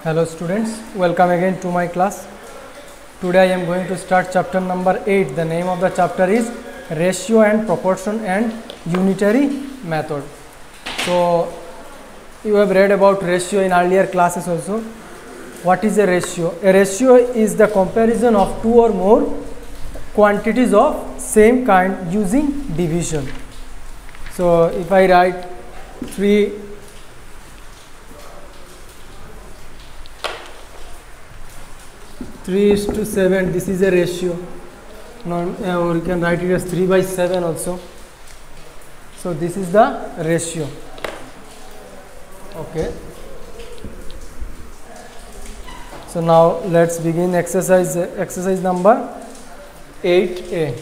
Hello students, welcome again to my class. Today I am going to start chapter number 8. The name of the chapter is Ratio and Proportion and Unitary Method. So you have read about ratio in earlier classes also. What is a ratio? A ratio is the comparison of two or more quantities of same kind using division. So if I write 3:7, this is a ratio. Or you can write it as 3/7 also. So this is the ratio. Okay. So now let's begin exercise number 8A.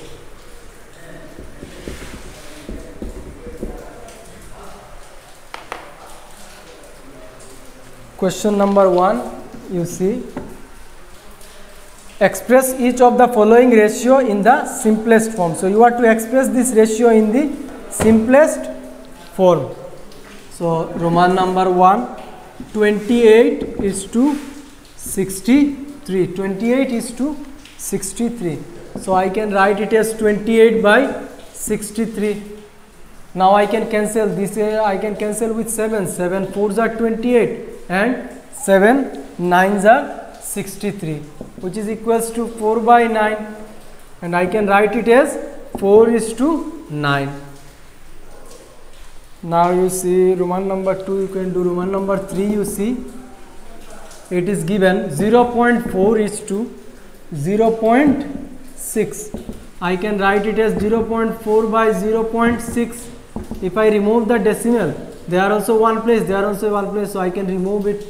Question number 1, you see, express each of the following ratio in the simplest form. So you are to express this ratio in the simplest form. So Roman number 1, 28:63. 28:63. So I can write it as 28/63. Now I can cancel this. I can cancel with 7. 7 4s are 28 and 7 9s are 63, which is equals to 4/9, and I can write it as 4:9. Now you see Roman number 2, you can do Roman number 3. You see it is given 0.4:0.6. I can write it as 0.4/0.6. If I remove the decimal, they are also one place, they are also one place, so I can remove it.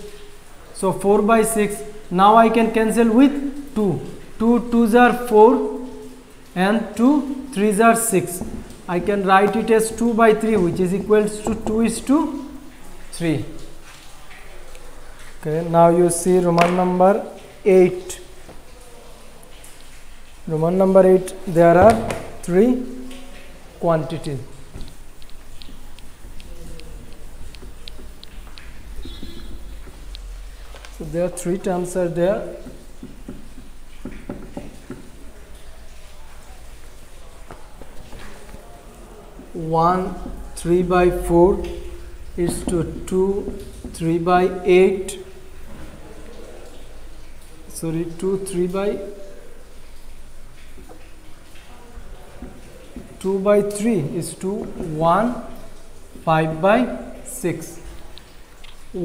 So 4/6. Now I can cancel with 2. 2 2s are 4 and 2 3s are 6. I can write it as 2/3, which is equals to 2:3. Okay, now you see Roman number 8. Roman number 8, there are 3 quantities. So there are 3 terms are there. One 3/4 is to 2 3/8. Sorry, 2 2/3 is to 1 5/6.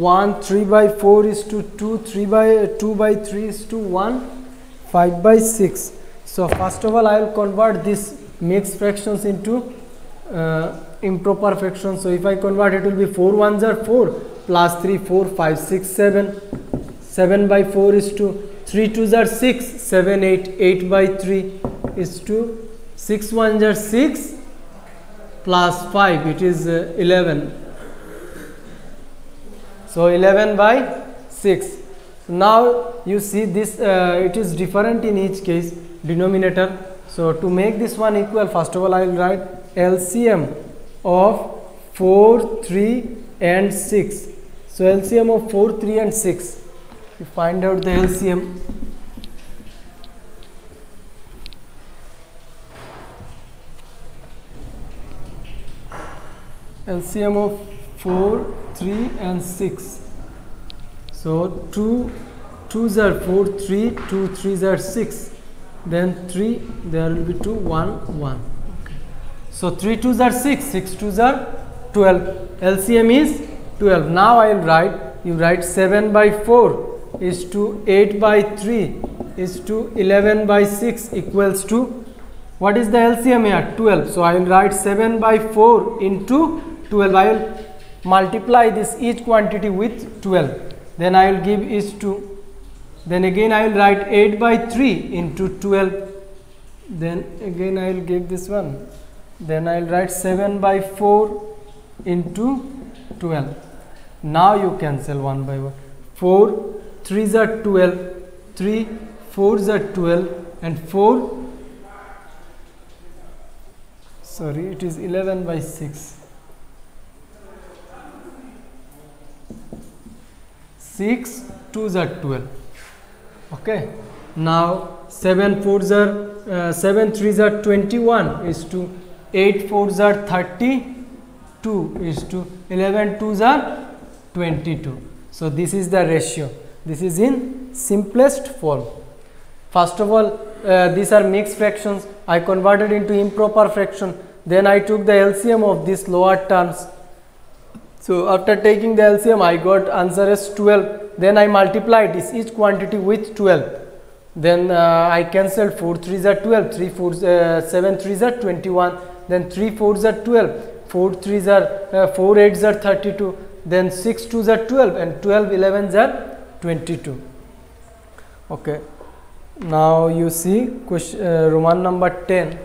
1 3/4 is to 2 2/3 is to 1 5/6. So first of all I will convert this mixed fractions into improper fractions. So if I convert, it will be 4 1s are 4 plus 3 4 5 6 7. 7/4 is to 3 2s are 6 7 8. 8/3 is to 6 1s are 6 plus 5, it is 11. So 11/6. Now you see this, it is different in each case, denominator. So to make this one equal, first of all I will write LCM of 4 3 and 6. So LCM of 4 3 and 6, you find out the LCM. LCM of 4 3 and 6. So 2 2s are 4 3, 2 3s are 6, then 3, there will be 2 1 1. Okay. So 3 2s are 6, 6 2s are 12. LCM is 12. Now I will write, you write 7/4 is to 8/3 is to 11/6 equals to, what is the LCM here? 12. So I will write 7/4 into 12. I will multiply this each quantity with 12, then I will give is to, then again I will write 8/3 into 12, then again I will give this one, then I will write 7/4 into 12. Now you cancel one by one. 4 3s are 12, 3 4s are 12, and 4, sorry, it is 11/6. 6 2s are 12. Okay, now 7 4s are 7 3s are 21 is to 8 4s are 32 is to 11 2s are 22. So this is the ratio. This is in simplest form. First of all, these are mixed fractions. I converted into improper fraction. Then I took the LCM of these lower terms. So after taking the LCM, I got answer as 12. Then I multiplied this each quantity with 12. Then I cancelled 4 3s are 12, 3 4s, 7 3s are 21. Then 3 4s are 12, 4 3s are 4 8s are 32. Then 6 2s are 12 and 12 11s are 22. Okay. Now you see question, Roman number 10.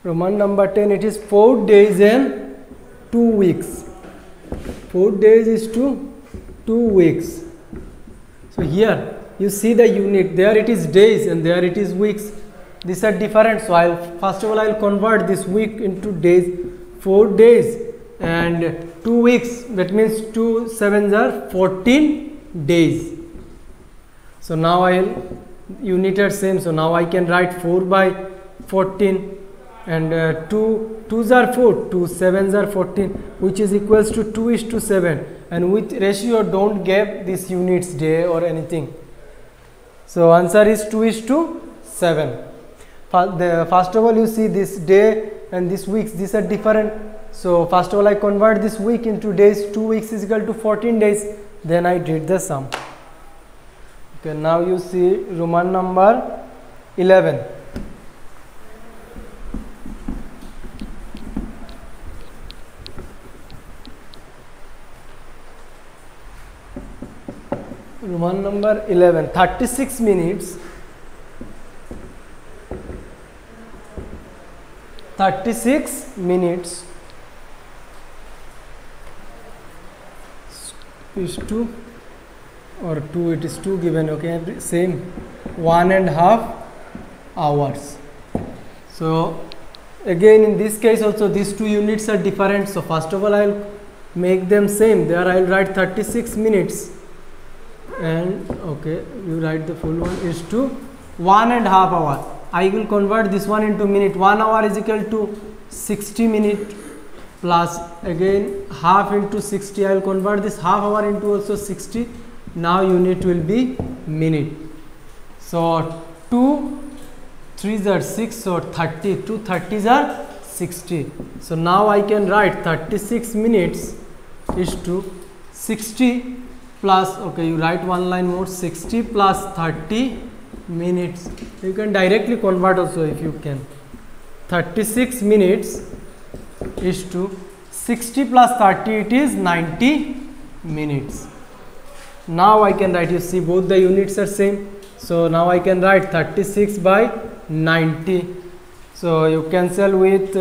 Roman number 10, it is 4 days and 2 weeks. 4 days is to 2 weeks. So here you see the unit, there it is days and there it is weeks. These are different. So first of all I'll convert this week into days. 4 days and 2 weeks, that means 2 7s are 14 days. So now unit are same, so now I can write 4 by 14 and 2 2s are 4, 2 7s are 14, which is equals to 2 is to 7, and with ratio don't give this units day or anything. So answer is 2 is to 7. First of all you see this day and this weeks, these are different. So first of all I convert this week into days. 2 weeks is equal to 14 days. Then I did the sum. Okay, now you see Roman number 11. Roman number 11, 36 minutes. 36 minutes is 2 or 2, it is 2 given, okay, same, 1.5 hours. So again in this case also these two units are different. So first of all I'll make them same. There I'll write 36 minutes and okay, you write the full one is to 1.5 hour. I will convert this one into minute. 1 hour is equal to 60 minute plus again half into 60. I will convert this half hour into also 60. Now unit will be minute. So 2 3s are 6, so 30. 2 30s are 60. So now I can write 36 minutes is to 60 plus, okay, you write one line more, 60 plus 30 minutes. You can directly convert also if you can. 36 minutes is to 60 plus 30, it is 90 minutes. Now I can write, you see both the units are same. So now I can write 36 by 90. So you cancel with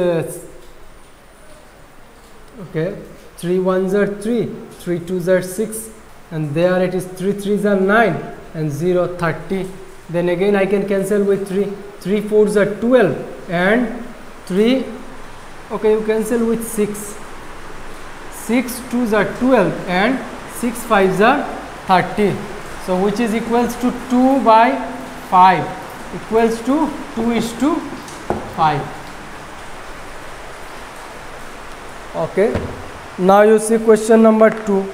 okay, 3 1s are 3, 3 2s are 6, and there it is 3 3s are 9 and 0 30. Then again I can cancel with 3, 3 4s are 12 and 3, okay, you cancel with 6, 6 2s are 12 and 6 5s are 30. So which is equals to 2 by 5 equals to 2 is to 5. Okay, now you see question number 2.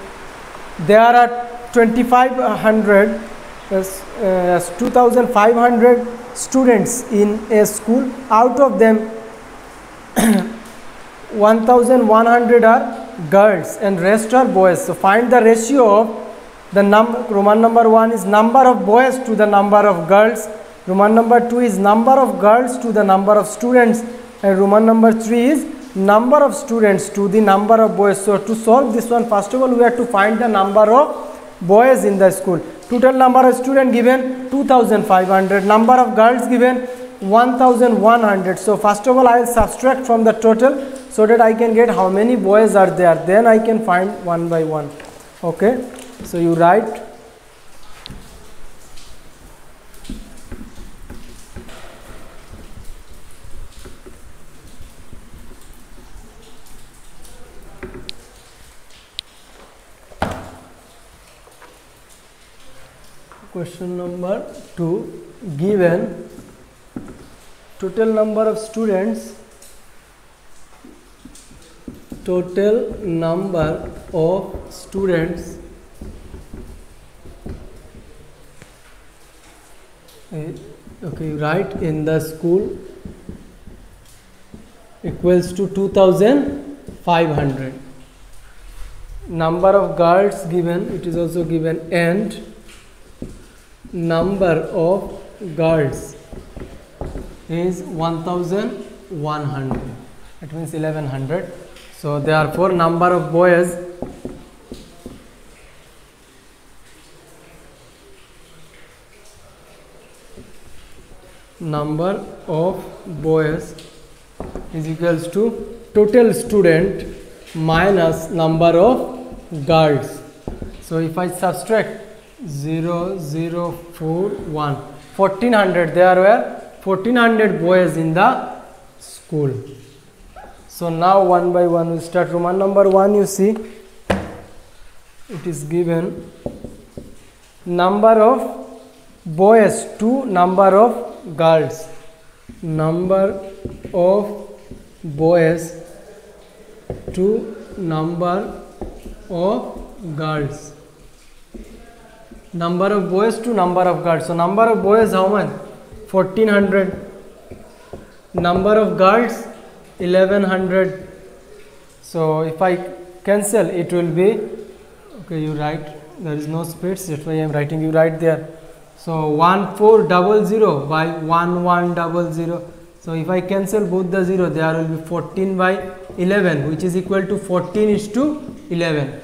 There are 2500 2500 students in a school. Out of them 1100 are girls and rest are boys. So find the ratio of the Roman number 1 is number of boys to the number of girls. Roman number 2 is number of girls to the number of students, and Roman number 3 is number of students to the number of boys. So to solve this one, first of all we have to find the number of boys in the school. Total number of students given 2500, number of girls given 1100. So first of all I will subtract from the total so that I can get how many boys are there, then I can find one by one. Okay, So you write question number 2. Given total number of students, okay, you write in the school equals to 2500. Number of girls given, it is also given, and number of girls is 1100. It means 1100. So therefore number of boys is equals to total student minus number of girls. So if I subtract 0, 0, 4, 1, 1400, there were 1400 boys in the school. So now one by one we start. Roman number 1, you see it is given number of boys to number of girls. Number of boys to number of girls. Number of boys to number of girls. So number of boys how much? 1400. Number of girls 1100. So if I cancel, it will be, okay, you write, there is no space, that's why I am writing, you write there. So 1400 by 1100. So if I cancel both the 0, there will be 14 by 11, which is equal to 14:11.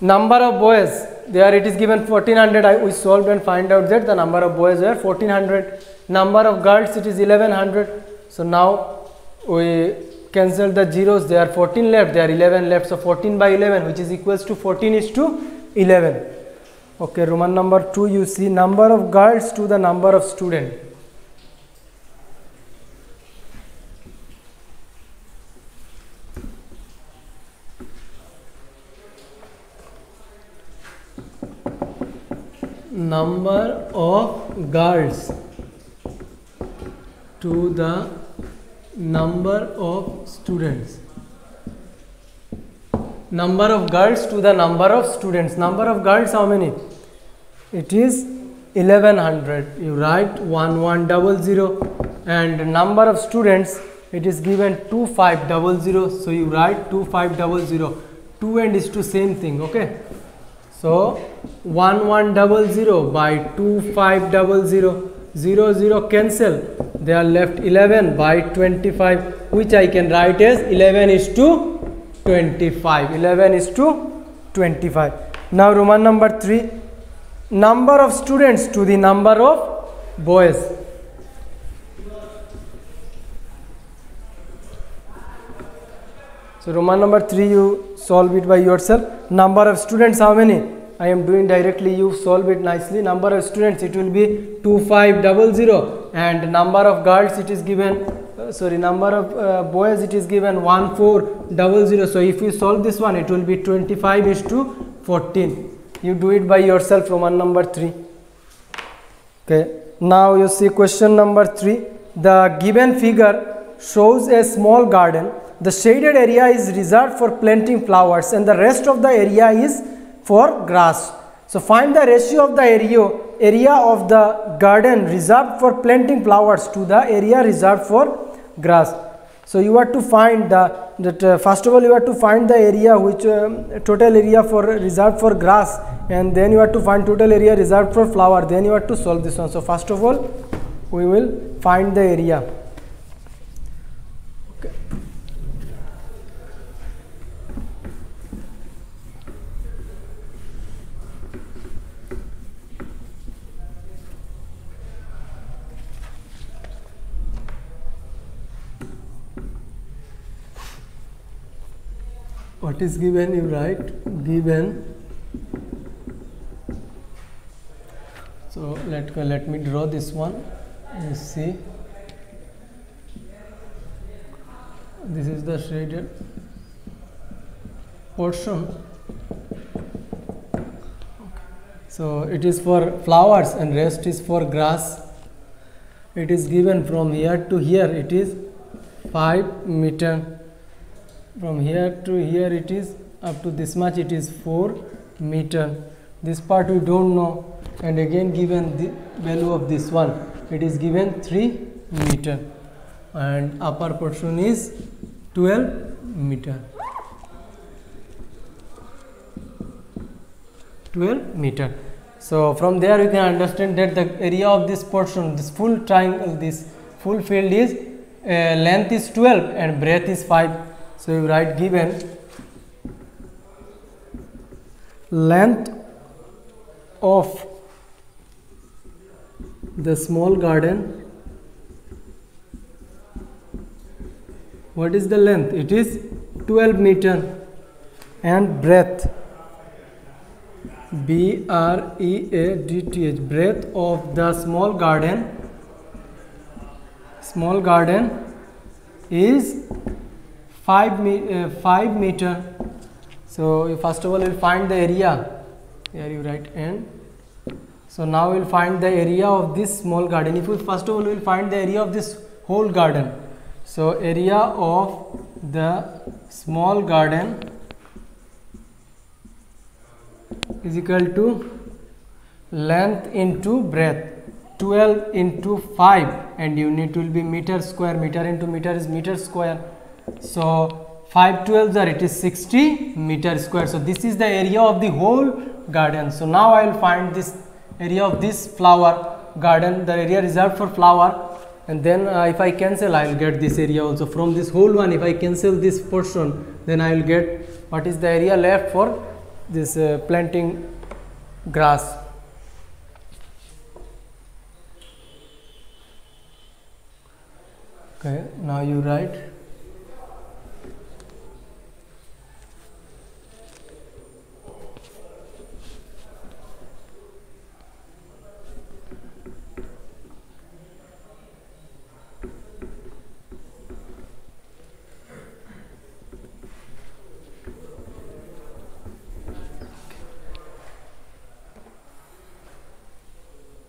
Number of boys, there it is given 1400. We solved and find out that the number of boys were 1400. Number of girls, it is 1100. So now we cancel the zeros, there are 14 left, there are 11 left. So 14 by 11, which is equals to 14:11. Okay, Roman number 2, you see number of girls to the number of students. Number of girls to the number of students. Number of girls to the number of students. Number of girls how many? It is 1100. You write 1100. And number of students, it is given 2500. So you write 2500. 2 and is to same thing. Okay. So 1100 by 2500. 0, 0 cancel. They are left 11 by 25, which I can write as 11:25. 11:25. Now Roman number 3, number of students to the number of boys. So Roman number 3, you solve it by yourself. Number of students how many? I am doing directly, you solve it nicely. Number of students, it will be 2500, and number of girls, it is given, number of boys, it is given 1400. So if you solve this one, it will be 25:14. You do it by yourself, Roman number 3. Okay, now you see question number 3. The given figure shows a small garden. The shaded area is reserved for planting flowers and the rest of the area is for grass. So find the ratio of the area of the garden reserved for planting flowers to the area reserved for grass. So you have to find first of all you have to find the area which total area for reserved for grass, and then you have to find total area reserved for flower. Then you have to solve this one. So first of all we will find the area. Okay. what is given, you write given. So let me draw this one. You see, this is the shaded portion. So it is for flowers and rest is for grass. It is given from here to here, it is 5 meter. From here to here it is up to this much, it is 4 meter. This part we don't know, and again given the value of this one, it is given 3 meter, and upper portion is 12 meter. 12 meter. So from there you can understand that the area of this portion, this full triangle, this full field is length is 12 and breadth is 5. So you write given length of the small garden. What is the length? It is 12 meter, and breadth, B-R-E-A-D-T-H, breadth of the small garden is 5 meter. So first of all we will find the area. Here you write n. So now we will find the area of this small garden. If we first of all we will find the area of this whole garden. So area of the small garden is equal to length into breadth, 12 into 5, and unit will be meter square. Meter into meter is meter square. So 5 12s are, it is 60 meter square. So this is the area of the whole garden. So now I will find this area of this flower garden, the area reserved for flower, and then if I cancel, I will get this area also. From this whole one, if I cancel this portion, then I will get what is the area left for this planting grass. Okay, now you write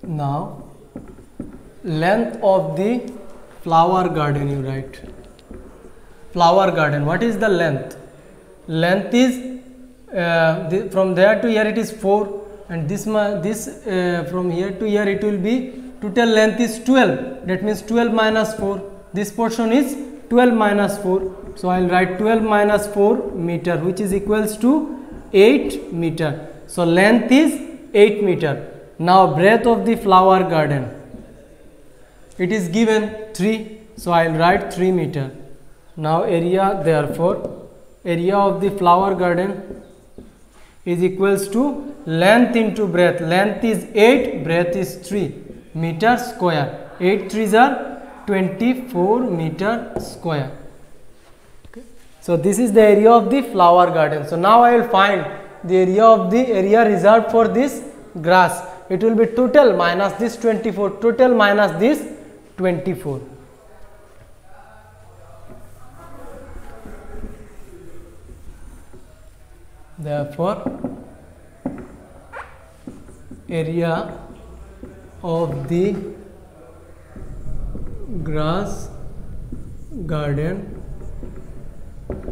now length of the flower garden. You write flower garden. What is the length? Length is from there to here it is 4, and this from here to here it will be, total length is 12. That means 12 minus 4. This portion is 12 minus 4. So I will write 12 minus 4 meter, which is equals to 8 meter. So length is 8 meter. Now breadth of the flower garden, it is given 3. So I will write 3 meter. Now area, therefore area of the flower garden is equals to length into breadth. Length is 8, breadth is 3 meter square. 8 3s are 24 meter square. Okay. So this is the area of the flower garden. So now I will find the area reserved for this grass. It will be total minus this 24, total minus this 24. Therefore area of the grass garden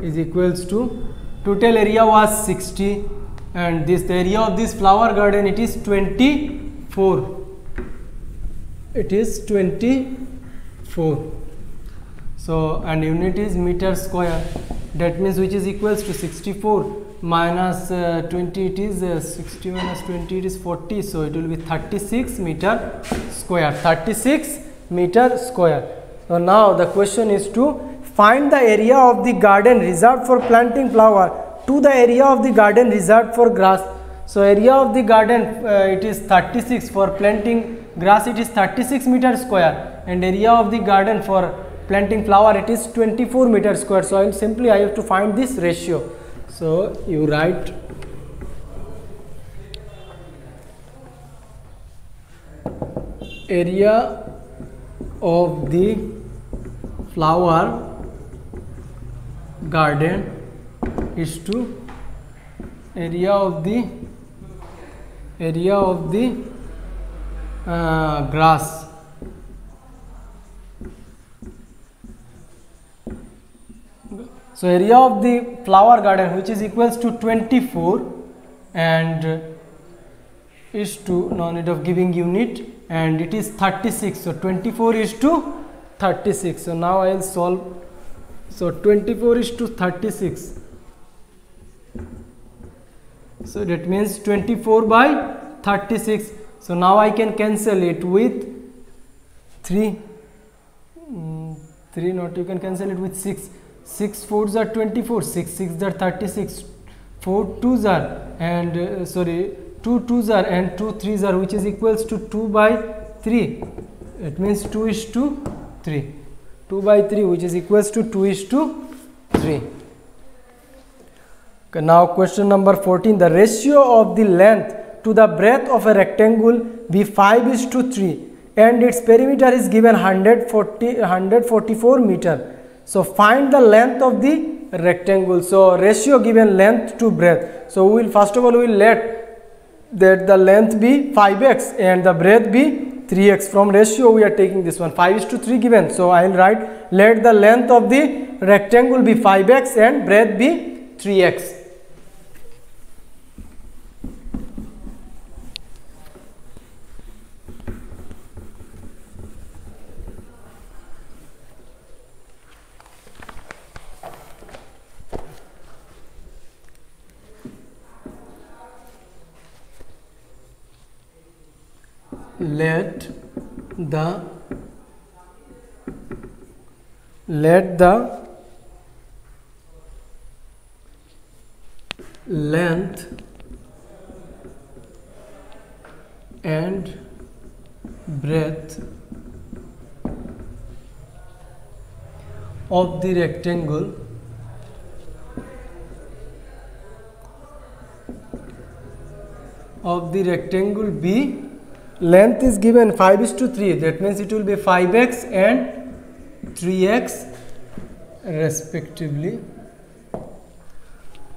is equals to, total area was 60, and this, the area of this flower garden, it is 24. It is 24. So and unit is meter square. That means which is equals to 64 minus 20, it is 60 minus 20, it is 40. So it will be 36 meter square. 36 meter square. So now the question is to find the area of the garden reserved for planting flower to the area of the garden reserved for grass. So area of the garden it is 36, for planting grass it is 36 meter square, and area of the garden for planting flower it is 24 meter square. So I have to find this ratio. So you write area of the flower garden is to area of the grass. So area of the flower garden, which is equals to 24, and is to, no need of giving unit, and it is 36. So 24 is to 36. So now I will solve. So 24 is to 36. So that means 24 by 36. So now I can cancel it with 3. 3 not, you can cancel it with 6. 6 4s are 24, 6 6s are 36, 4 2s are, and 2 2s are, and 2 3s are, which is equals to 2 by 3. It means 2 is to 3. 2 by 3, which is equals to 2 is to 3. Okay, now question number 14. The ratio of the length to the breadth of a rectangle be 5 is to 3, and its perimeter is given 144 meter. So find the length of the rectangle. So ratio given length to breadth. So we will first of all we will let that the length be 5x and the breadth be 3x. From ratio we are taking this one, 5 is to 3 given. So I will write, let the length of the rectangle be 5x and breadth be 3x. Let the length and breadth of the rectangle be, length is given 5 is to 3, that means it will be 5x and 3x respectively.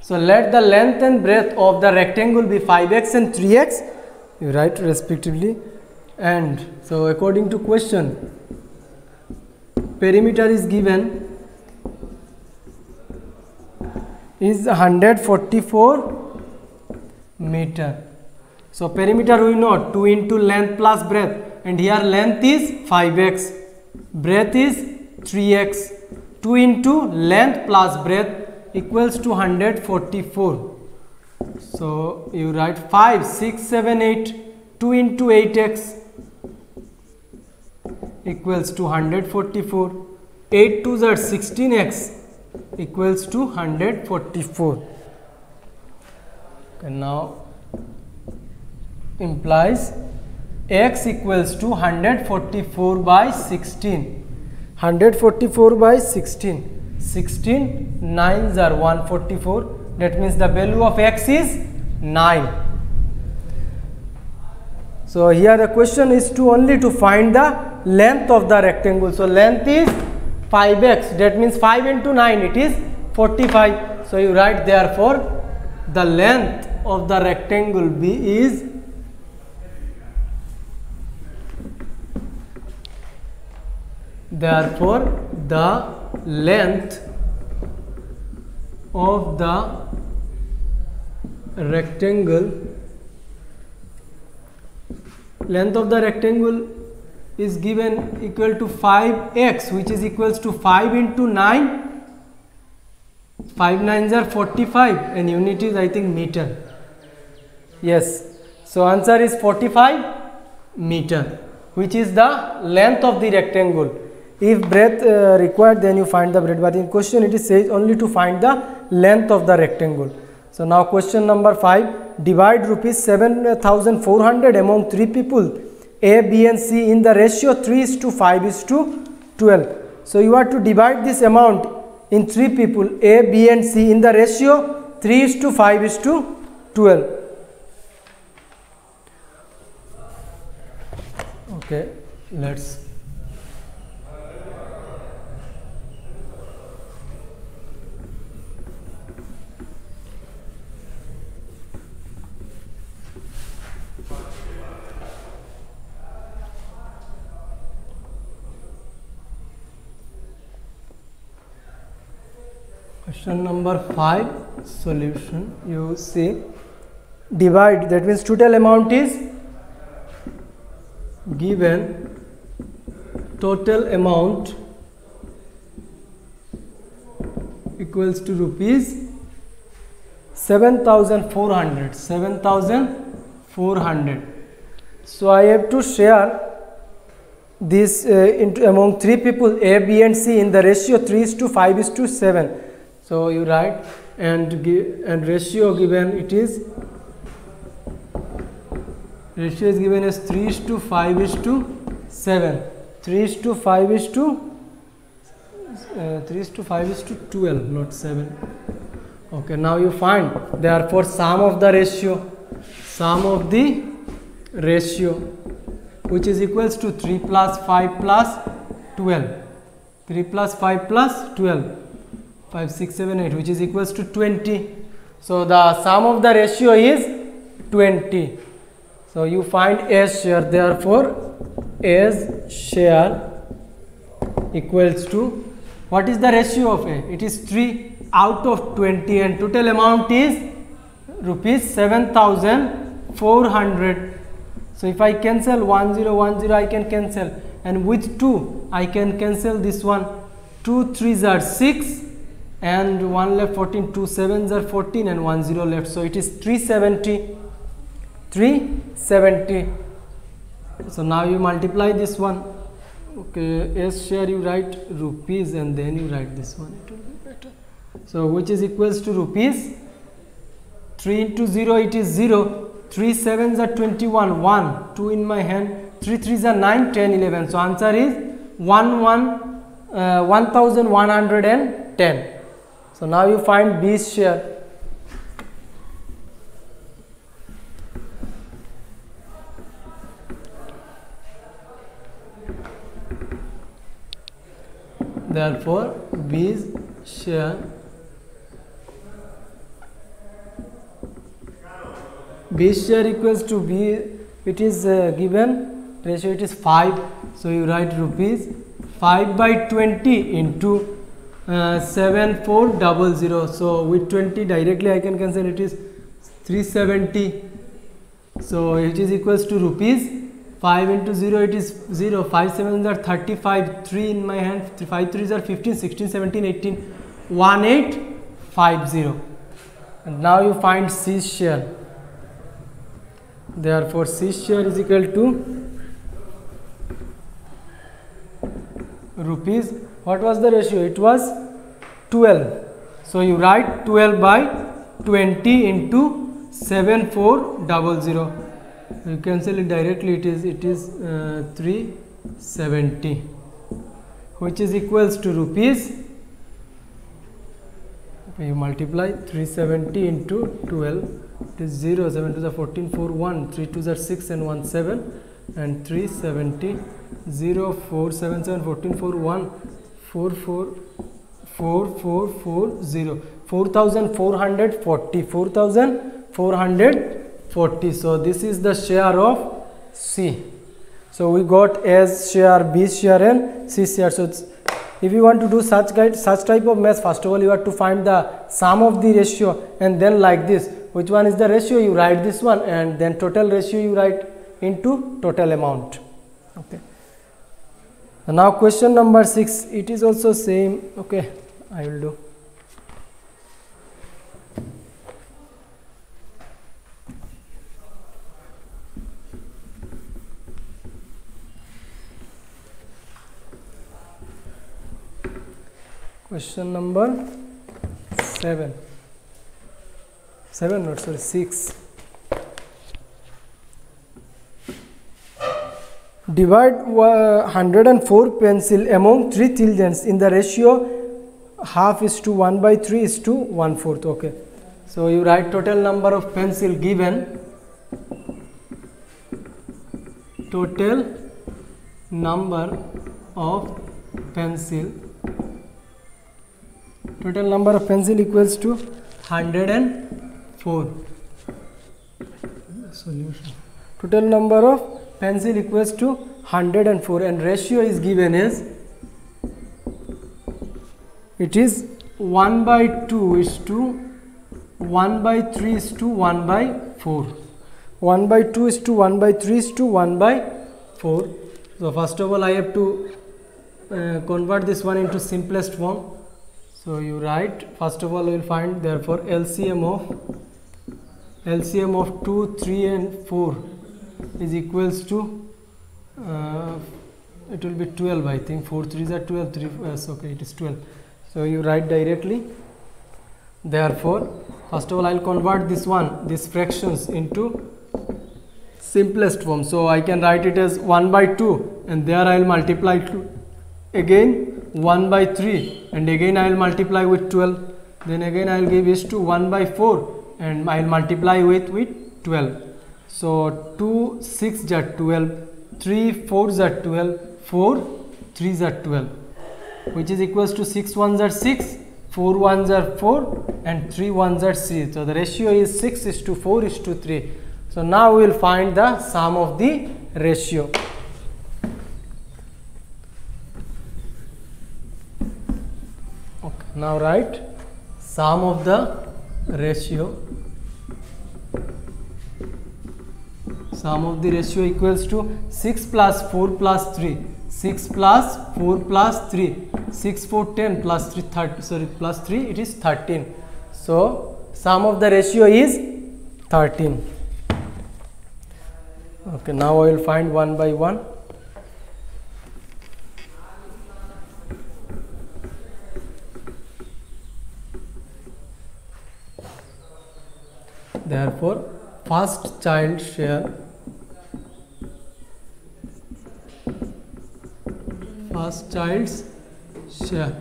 So let the length and breadth of the rectangle be 5x and 3x, you write respectively. And so according to question, perimeter is given is 144 meter. So perimeter we know 2 into length plus breadth, and here length is 5x, breadth is 3x. 2 into length plus breadth equals to 144. So you write 5 6 7 8, 2 into 8x equals to 144. 8 2s are 16x equals to 144. And now implies x equals to 144 by 16. 144 by 16. 16 9s are 144. That means the value of x is 9. So here the question is to only to find the length of the rectangle. So length is 5x. That means 5 into 9, it is 45. So you write therefore the length of the rectangle B is therefore the length of the rectangle is given equal to 5x, which is equals to 5 into 9. 5 9s are 45 and unit is I think meter. Yes, so answer is 45 meter, which is the length of the rectangle. If breadth required, then you find the breadth, but in question it is says only to find the length of the rectangle. So now question number 5, divide rupees 7,400 among 3 people A, B and C in the ratio 3 is to 5 is to 12. So you are to divide this amount in 3 people A, B and C in the ratio 3:5:12. Okay, let's question number 5 solution. You see, divide, that means total amount is given, total amount equals to rupees 7,400. So I have to share this into among 3 people, A, B and C, in the ratio 3:5:7. So you write, and ratio given, it is ratio is given as 3:5:7. 3:5:12, not 7. Okay, now you find, therefore sum of the ratio, which is equals to 3 plus 5 plus 12. 3 plus 5 plus 12. 5, 6, 7, 8, which is equals to 20. So the sum of the ratio is 20. So you find A's share. Therefore A's share equals to, what is the ratio of A? It is 3 out of 20, and total amount is rupees 7,400. So if I cancel 1 0 1 0, I can cancel, and with 2 I can cancel this one. 2 3s are 6 and 1 left, 14. 2 7s are 14 and 1 0 left. So it is 370. So now you multiply this one. Okay, S share you write rupees and then you write this one, it will be better. So which is equals to rupees, 3 into 0, it is 0. 3 7s are 21, 1, 2 in my hand, 3 3s are 9, 10, 11. So answer is 1110. So now you find B's share. Therefore B's share equals to B, it is given ratio, it is 5. So you write rupees 5/20 into 7400. So with 20 directly I can cancel, it is 370. So it is equals to rupees 5 into 0, it is 0. 5 7s are 35. 3 in my hand, 5 3s are 15, 16, 17, 18. 1850. And now you find C's share. Therefore C's share is equal to rupees, what was the ratio? It was 12. So you write 12/20 into 7400. You cancel it directly, it is 370, which is equals to rupees, you multiply 370 into 12, it is 0, 7 to the 14, 4 1, 3 to the 6 and 1 7, and 370, 0 4 7 7 14 4 1 4 4 4 4 4 0, 4440. So this is the share of C. So we got A's share, B's share and C's share. So if you want to do such type of math, first of all you have to find the sum of the ratio, and then like this, which one is the ratio, you write this one, and then total ratio you write into total amount. Okay. And now question number 6, it is also same. Okay, I will do. Question number 6. Divide 104 pencil among 3 children in the ratio 1/2:1/3:1/4. Okay, so So you write total number of pencil given. Total number of pencil. Total number of pencil equals to 104. Solution. Total number of pencil equals to 104, and ratio is given as, it is 1/2 is to 1/3 is to 1/4. 1/2 is to 1/3 is to 1/4. So first of all I have to convert this one into simplest form. So you write, first of all we will find therefore LCM of 2, 3 and 4 is equals to it will be 12, I think. 4 3s are 12, 3 okay, it is 12. So you write directly, therefore first of all I will convert these fractions into simplest form. So I can write it as 1/2, and there I will multiply to again 1/3, and again I will multiply with 12, then again I will give is to 1/4, and I will multiply with 12. So 2 6 are 12, 3 4s are 12, 4 3s are 12, which is equals to 6 1s are 6, 4 1s are 4, and 3 1s are 3. So the ratio is 6 is to 4 is to 3. So now we will find the sum of the ratio. Okay, now write sum of the ratio. Sum of the ratio equals to 6 plus 4 plus 3, 6 plus 4 plus 3, 6 4 10 plus 3 30, sorry, plus 3 it is 13. So sum of the ratio is 13. Okay, now I will find one by one. Therefore first child share, first child's share.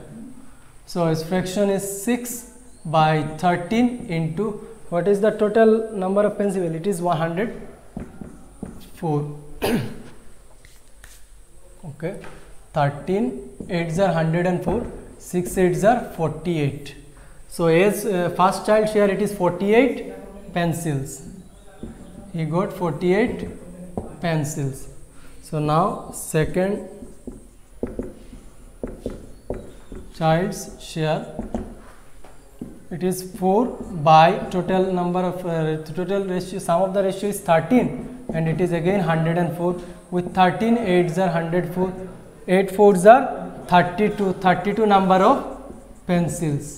So its fraction is 6/13 into, what is the total number of pencil? It is 104. Okay, 13 8s are 104, 6 8s are 48. So as first child share, it is 48 pencils. He got 48 pencils. So now second child's share, it is 4 by total number of total ratio, sum of the ratio is 13, and it is again 104. With 13 8s are 104, 8 4s are 32, 32 number of pencils.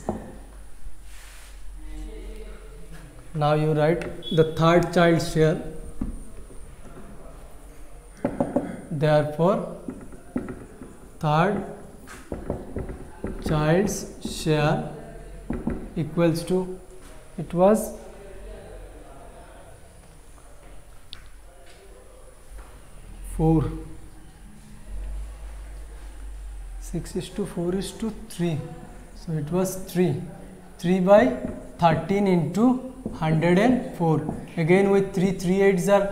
Now you write the third child's share. Therefore third child's share equals to, it was 4, 6 is to 4 is to 3, so it was 3 by 13 into 104. Again with 3 8s are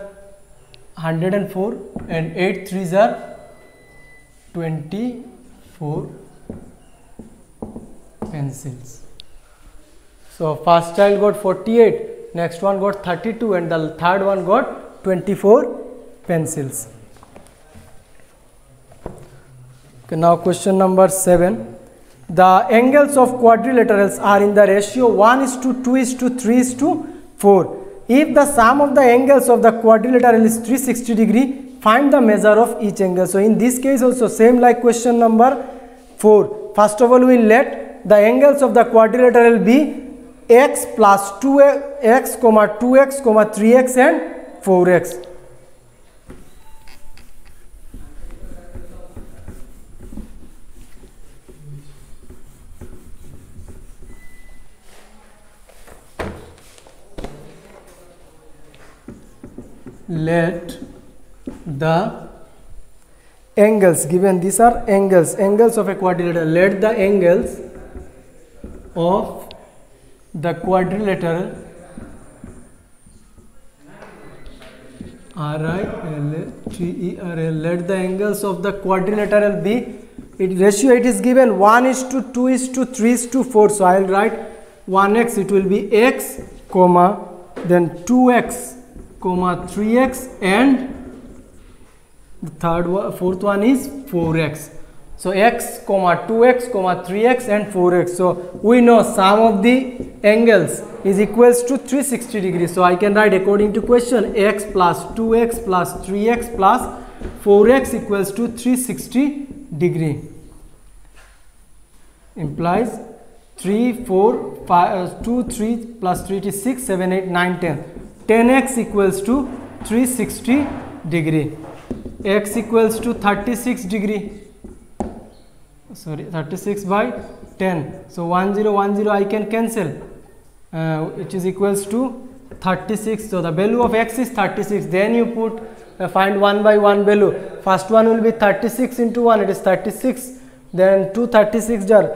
104, and 8 3s are 24 pencils. So first child got 48, next one got 32, and the third one got 24 pencils. Okay, now question number 7. The angles of quadrilaterals are in the ratio 1:2:3:4. If the sum of the angles of the quadrilateral is 360 degree, find the measure of each angle. So in this case also same like question number 4. First of all we will let the angles of the quadrilateral be x plus 2x, 2x, 3x and 4x. Let the angles given, these are angles of a quadrilateral. Let the angles of the quadrilateral RILATERL. Let the angles of the quadrilateral be, ratio it is given 1:2, 2:3, 3:4. So I will write 1x, it will be x, comma, then 2x, comma 3x, and the fourth one is 4x. So x, comma 2x, comma 3x, and 4x. So we know sum of the angles is equals to 360 degrees. So I can write according to question, x plus 2x plus 3x plus 4x equals to 360 degree. Implies 3, 4, 5, 2, 3 plus 3 is 6, 7, 8, 9, 10. 10x equals to 360 degree. X equals to 36 degree. Sorry, 36 by 10. So 1, 0, 1, 0 I can cancel, which is equals to 36. So the value of x is 36. Then you put find 1 by 1 value. First one will be 36 into 1, it is 36. Then 2 36 are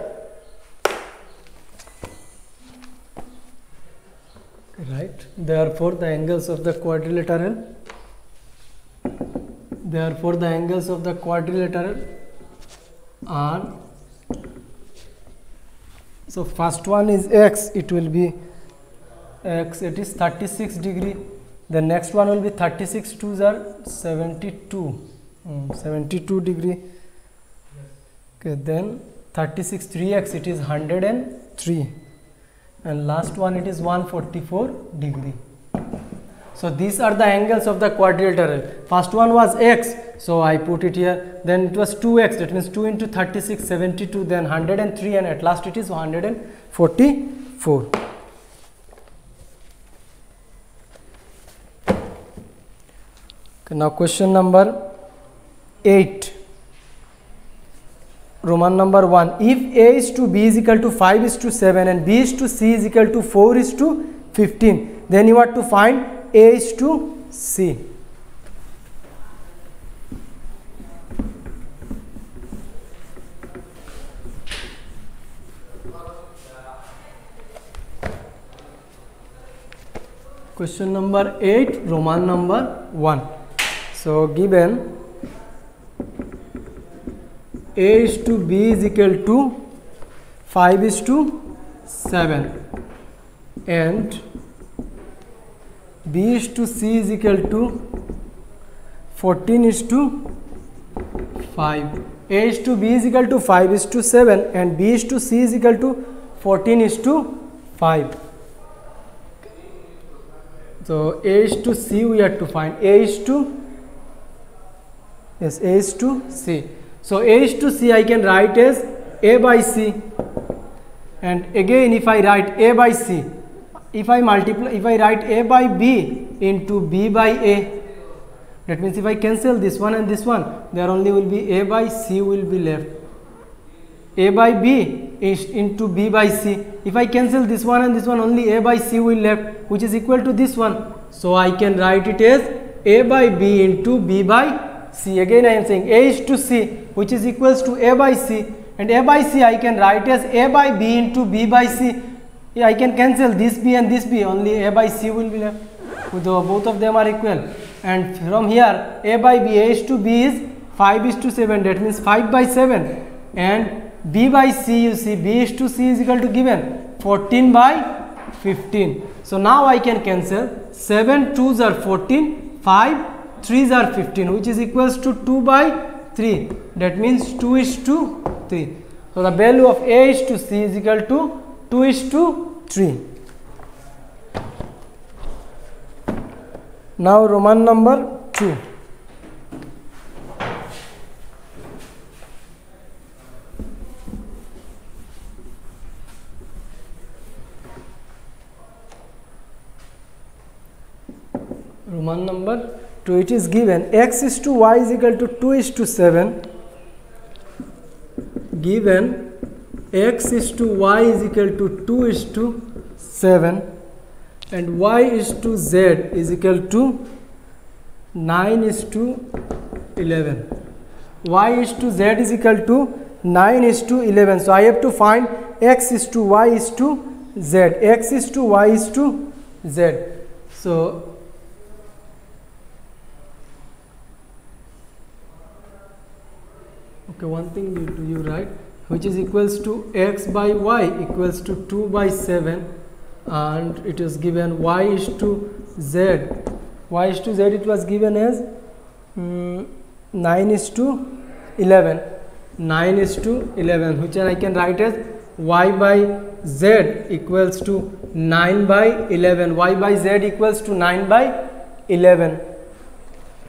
right. Therefore the angles of the quadrilateral are, so first one is x, it will be x, it is 36 degree. The next one will be 36 2s are 72 degree. Okay, then 36 3x, it is 103, and last one it is 144 degree. So these are the angles of the quadrilateral. First one was x, so I put it here. Then it was 2x, that means 2 into 36, 72, then 103, and at last it is 144. Okay, now question number 8. Roman number 1. If A is to B is equal to 5:7 and B is to C is equal to 4:15, then you have to find A is to C. Question number 8, Roman number 1. So given A is to B is equal to 5:7 and B is to C is equal to 14:5. A is to B is equal to 5:7 and B is to C is equal to 14:5. So A is to C we have to find. A is to C. So A is to C I can write as A by C, and again if I write A by C, if I write A by B into B by A, that means if I cancel this one and this one, there only will be A by C will be left. A by B is into B by C. If I cancel this one and this one, only A by C will left, which is equal to this one. So I can write it as A by B into B by C. Again I am saying A is to C, which is equals to A by C, and A by C I can write as A by B into B by C. I can cancel this B and this B, only A by C will be left. Both of them are equal, and from here A by B, A is to B is 5:7, that means 5 by 7, and B by C, you see B is to C is equal to given 14 by 15. So now I can cancel 7 2s are 14, 5 3s are 15, which is equals to 2 by 3, that means 2:3. So the value of A is to C is equal to 2:3. Now Roman number 2. Roman number 2, it is given x is to y is equal to 2:7. Given x is to y is equal to 2:7 and y is to z is equal to 9:11. Y is to z is equal to 9:11. So I have to find x is to y is to z. X is to y is to z. So Okay, one thing you write, which is equals to x by y equals to 2 by 7, and it is given y is to z. Y is to z it was given as 9 is to 11. 9 is to 11, which I can write as y by z equals to 9 by 11. Y by z equals to 9 by 11.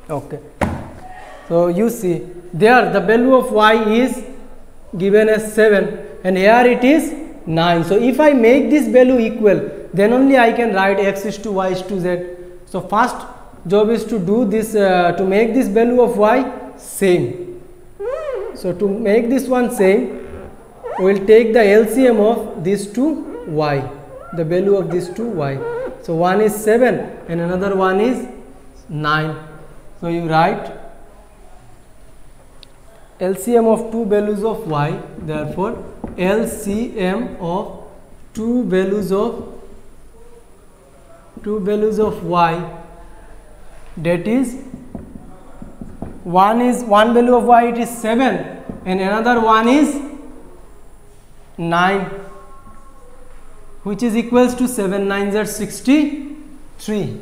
Okay. So you see there the value of y is given as 7 and here it is 9. So if I make this value equal, then only I can write x is to y is to z. So first job is to do this to make this value of y same. So to make this one same, we will take the LCM of these two y, the value of these two y. So one is 7 and another one is 9. So you write LCM of two values of y, therefore LCM of two values of y, that is one value of y it is 7 and another one is 9, which is equals to 7 9s are 63,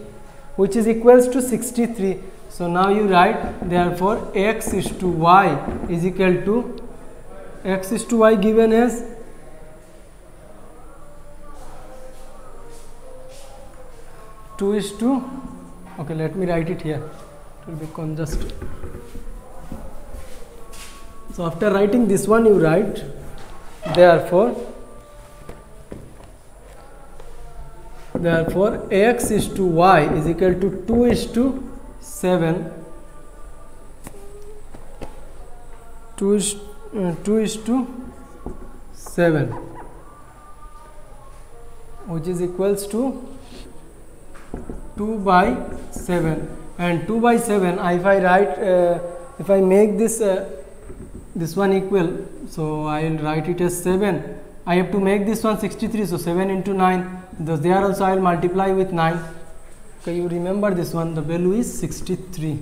which is equals to 63. So now you write therefore x is to y is equal to x is to y given as two is to, okay, let me write it here, it will be congested. So after writing this one you write therefore x is to y is equal to 2 is to 7, 2 is to 7, which is equals to 2 by 7, and 2 by 7 if I write if I make this this one equal, so I will write it as 7. I have to make this one 63, so 7 into 9, thus there also I will multiply with 9. Okay, you remember this one, the value is 63.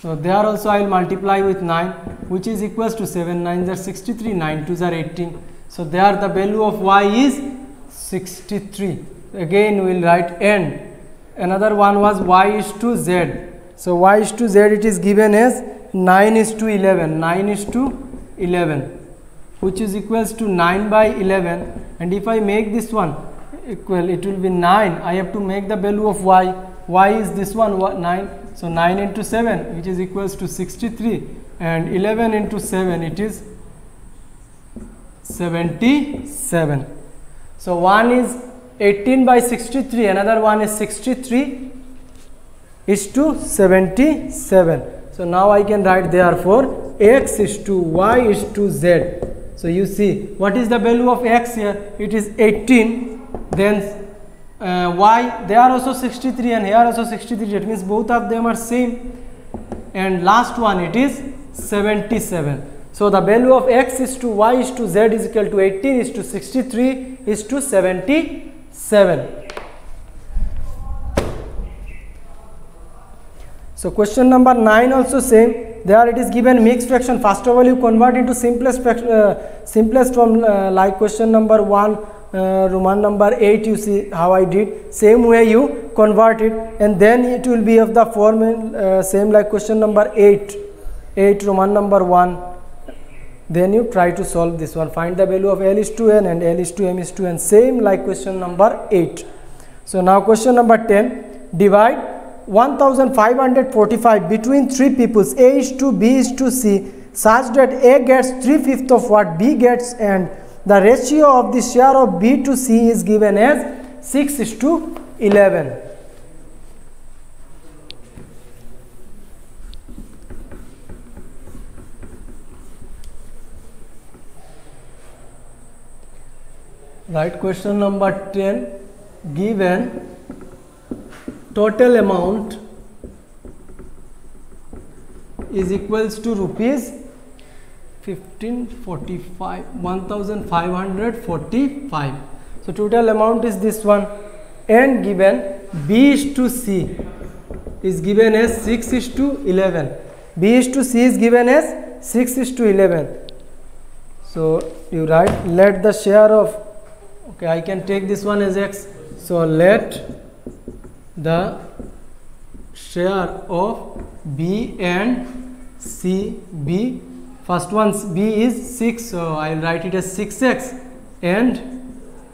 So there also I will multiply with 9, which is equals to 7 9s are 63, 9 2s are 18. So there the value of y is 63. Again we will write and another one was y is to z. So y is to z it is given as 9 is to 11, 9 is to 11, which is equals to 9 by 11, and if I make this one equal, it will be 9. I have to make the value of y. Y is this one 9. So 9 into 7, which is equals to 63, and 11 into 7, it is 77. So one is 18 by 63, another one is 63 is to 77. So now I can write therefore x is to y is to z. So you see what is the value of x here? It is 18. Then y, they are also 63 and here also 63, that means both of them are same, and last one it is 77. So the value of x is to y is to z is equal to 18 is to 63 is to 77. So question number 9 also same. There it is given mixed fraction. First of all you convert into simplest form like question number 1, Roman number 8, you see how I did. Same way you convert it, and then it will be of the form same like question number 8 Roman number 1. Then you try to solve this one. Find the value of L is to N and L is to M is to N. Same like question number 8. So now question number 10. Divide 1545 between 3 peoples, A is to B is to C, such that A gets 3/5 of what B gets, and the ratio of the share of B to C is given as 6 is to 11. Right, question number 10. Given total amount is equals to rupees 1545. So total amount is this one, and given B is to C is given as 6 is to 11. B is to C is given as 6 is to 11. So you write, let the share of, okay, I can take this one as X. So let the share of B and C be, first one B is 6, so I will write it as 6x and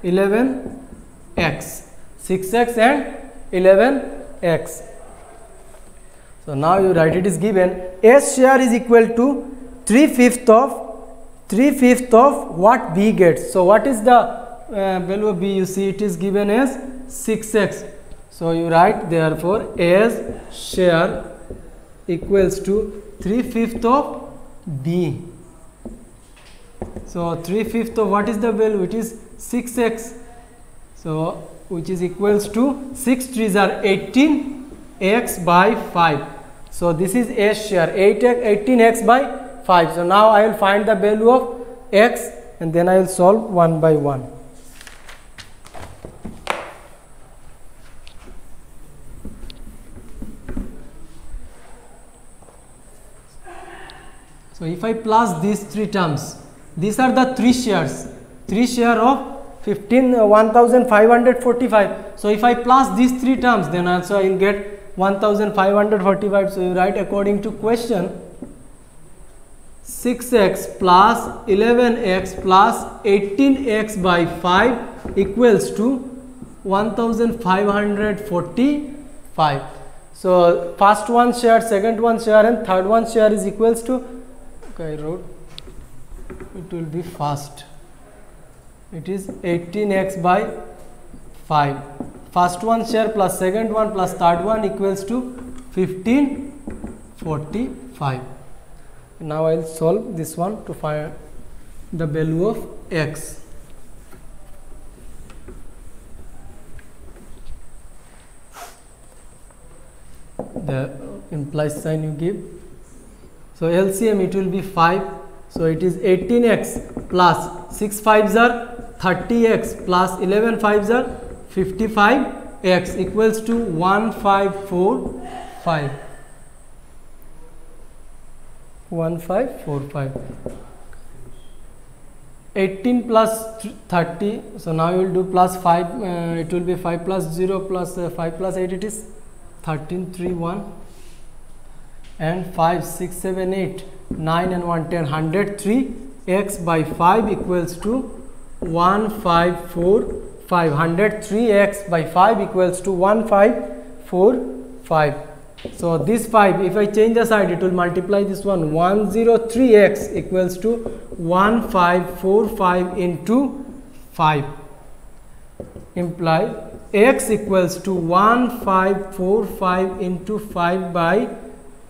11x. 6x and 11x. So now you write it is given S share is equal to 3/5 of what B gets. So what is the value of B? You see it is given as 6x. So you write therefore S share equals to 3/5 of B. So 3/5 of what is the value? It is 6x. So which is equals to 6 3s are 18x by 5. So this is S share 18x by 5. So now I will find the value of x and then I will solve one by one. So if I plus these three terms, these are the three shares of 15,545. So if I plus these three terms, then also I will get 1,545. So you write according to question, 6x plus 11x plus 18x by 5 equals to 1,545. So first one share, second one share and third one share is equals to, okay, I wrote, it will be fast. It is 18x by 5. First one share plus second one plus third one equals to 1545. Now I will solve this one to find the value of x. The implies sign you give. So LCM it will be 5. So it is 18x plus 6 5s are 30x plus 11 5s are 55x equals to 1545. 1545. 18 plus 30. So now you will do plus 5. It will be 5 plus 0 plus 5 plus 8. It is 13 3 1 and 5 6 7 8 9 and 1 10 103 x by 5 equals to 1545. 103 x by 5 equals to 1545. So this 5, if I change the side, it will multiply this one. 103 x equals to 1545 into 5. Imply x equals to 1545 into 5 by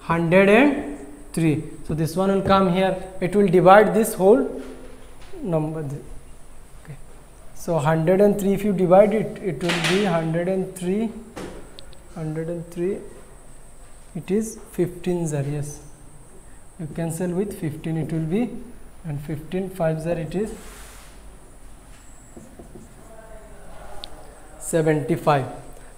103. So this one will come here. It will divide this whole number. Okay. So 103, if you divide it, it will be 103. 103. It is 15 zar, yes. You cancel with 15, it will be, and 15 5 zar, it is 75.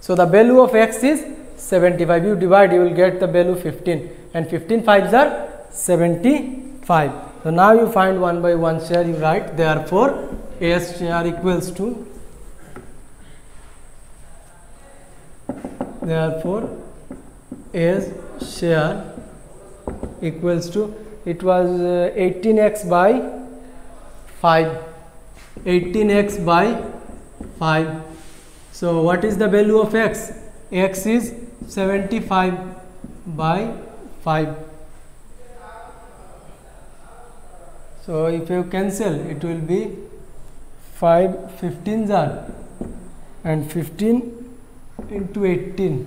So the value of x is 75. You divide, you will get the value 15, and 15 5s are 75. So now you find one by one share. You write therefore S share equals to, therefore S share equals to, it was 18x by 5. 18x by 5. So what is the value of x? X is 75 by 5. So if you cancel, it will be 5 15s are, and 15 into 18.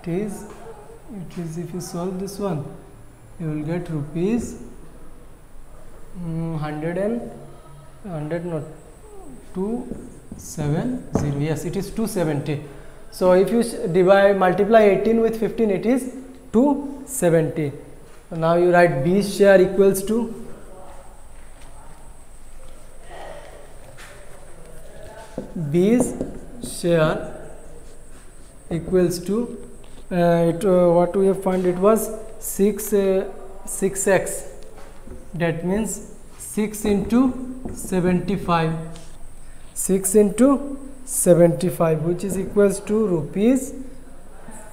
It is if you solve this one, you will get rupees 270. Yes, it is 270. So if you multiply 18 with 15, it is 270. So now you write B share equals to, B's share equals to what we have found, it was 6x, that means 6 into 75, 6 into 75, which is equals to rupees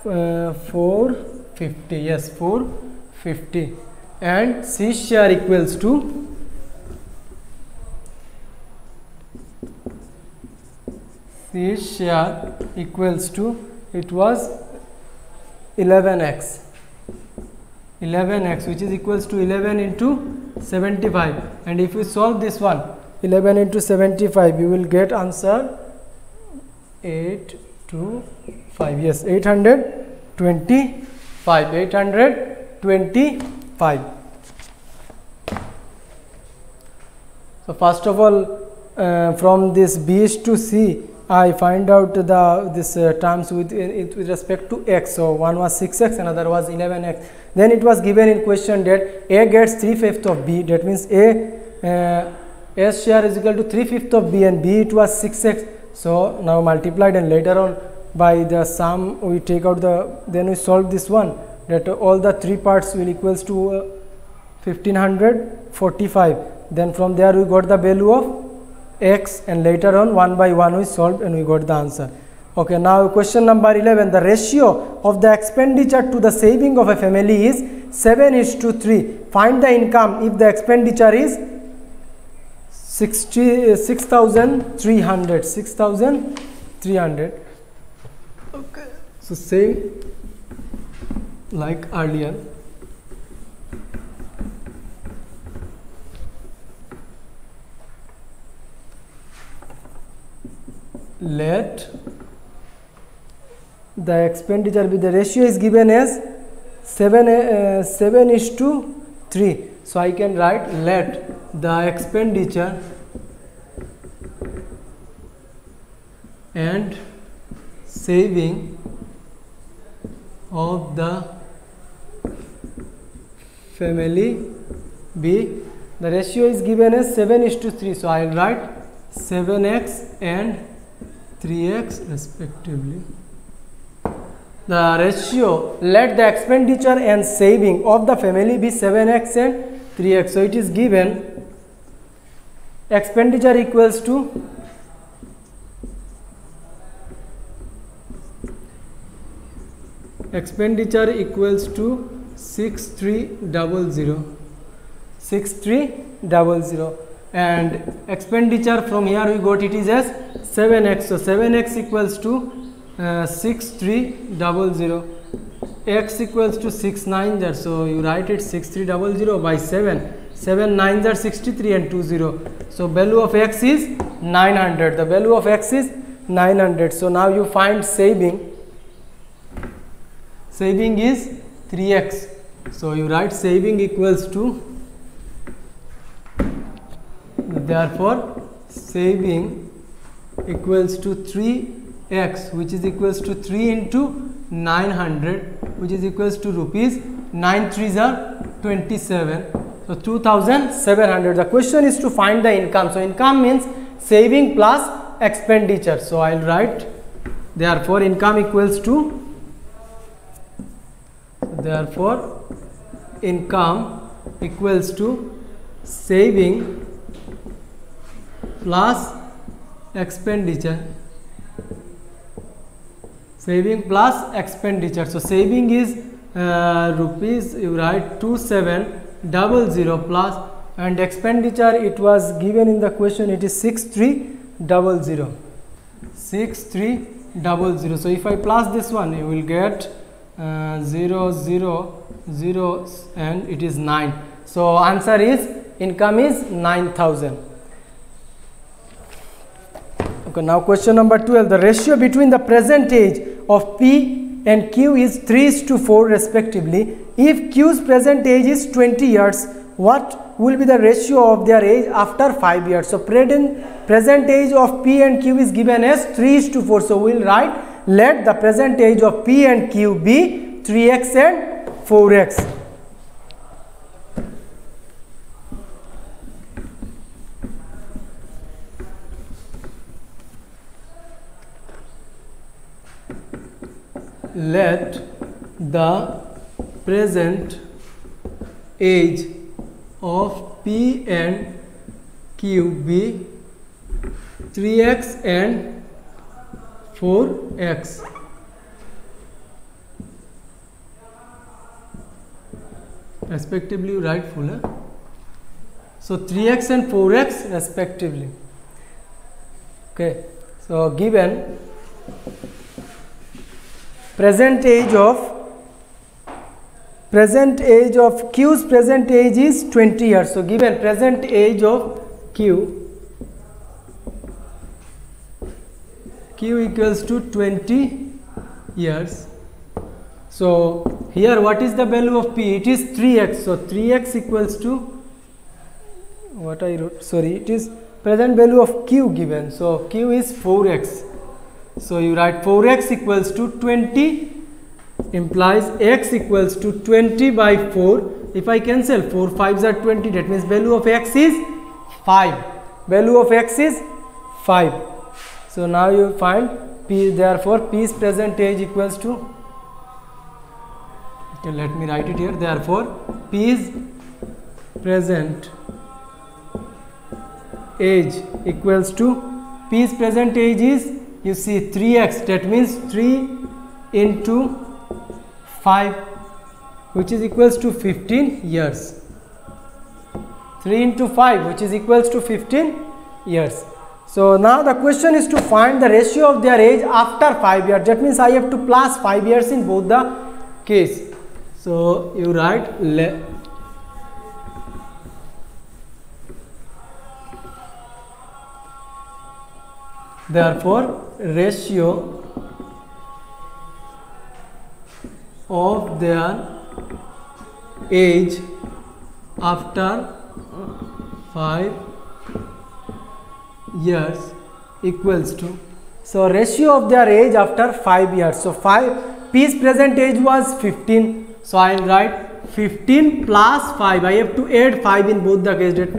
450. Yes, 450. And C share equals to it was 11x, which is equals to 11 into 75. And if we solve this one, 11 into 75, you will get answer 825. Yes, 825. So first of all, from this B to C, I find out this terms with respect to x. So one was 6x, another was 11x. Then it was given in question that A gets 3/5 of B. That means S share is equal to 3/5 of B, and B it was 6x. So now multiplied, and later on by the sum we take out then we solve this one, that all the three parts will equals to 1545. Then from there we got the value of x, and later on one by one we solved and we got the answer. Okay, now question number 11. The ratio of the expenditure to the saving of a family is 7:3. Find the income if the expenditure is 6,300. Okay, so same like earlier. Let the expenditure be, the ratio is given as 7:3. So I can write, let the expenditure and saving of the family be, the ratio is given as 7:3. So I will write 7x and 3x respectively. The ratio, let the expenditure and saving of the family be 7x and 3x. So it is given expenditure equals to expenditure equals to 6300, and expenditure from here we got it is as 7x. So 7x equals to 6300, x equals to 6 9s, so you write it 6300 by 7 9s are 63 and 20. So value of x is 900. The value of x is 900. So now you find saving is 3x. So you write saving equals to, therefore saving equals to 3x, which is equals to 3 into 900, which is equals to rupees 9 3s are 27. So 2700. The question is to find the income. So income means saving plus expenditure. So I will write, therefore income equals to, saving plus expenditure. So saving is rupees, you write 2700 plus, and expenditure it was given in the question, it is 6300. So if I plus this one, you will get 0 0 0 and it is 9. So answer is, income is 9,000. Okay, now question number 12. The ratio between the present age of P and Q is 3:4 respectively. If Q's present age is 20 years, what will be the ratio of their age after 5 years? So present age of P and Q is given as 3:4. So we will write, let the present age of P and Q be 3x and 4x. Let the present age of P and Q be 3x and 4x. Respectively, you write full. So 3x and 4x respectively. Okay. So given present age of Q's present age is 20 years. So given present age of Q equals to 20 years. So here what is the value of P? It is 3x. So 3x equals to what I wrote, sorry, it is present value of Q given. So Q is 4x. So you write 4x equals to 20 implies x equals to 20 by 4. If I cancel 4 5s are 20, that means value of x is 5. Value of x is 5. So now you find P, therefore P's present age equals to, okay, let me write it here. Therefore P's present age equals to, P's present age is, you see, 3x, that means 3 into 5, which is equals to 15 years. 3 into 5, which is equals to 15 years. So now the question is to find the ratio of their age after 5 years. That means I have to plus 5 years in both the case. So you write therefore ratio of their age after 5 years equals to, so ratio of their age after 5 years. So P's present age was 15. So I will write 15 plus 5. I have to add 5 in both the cases.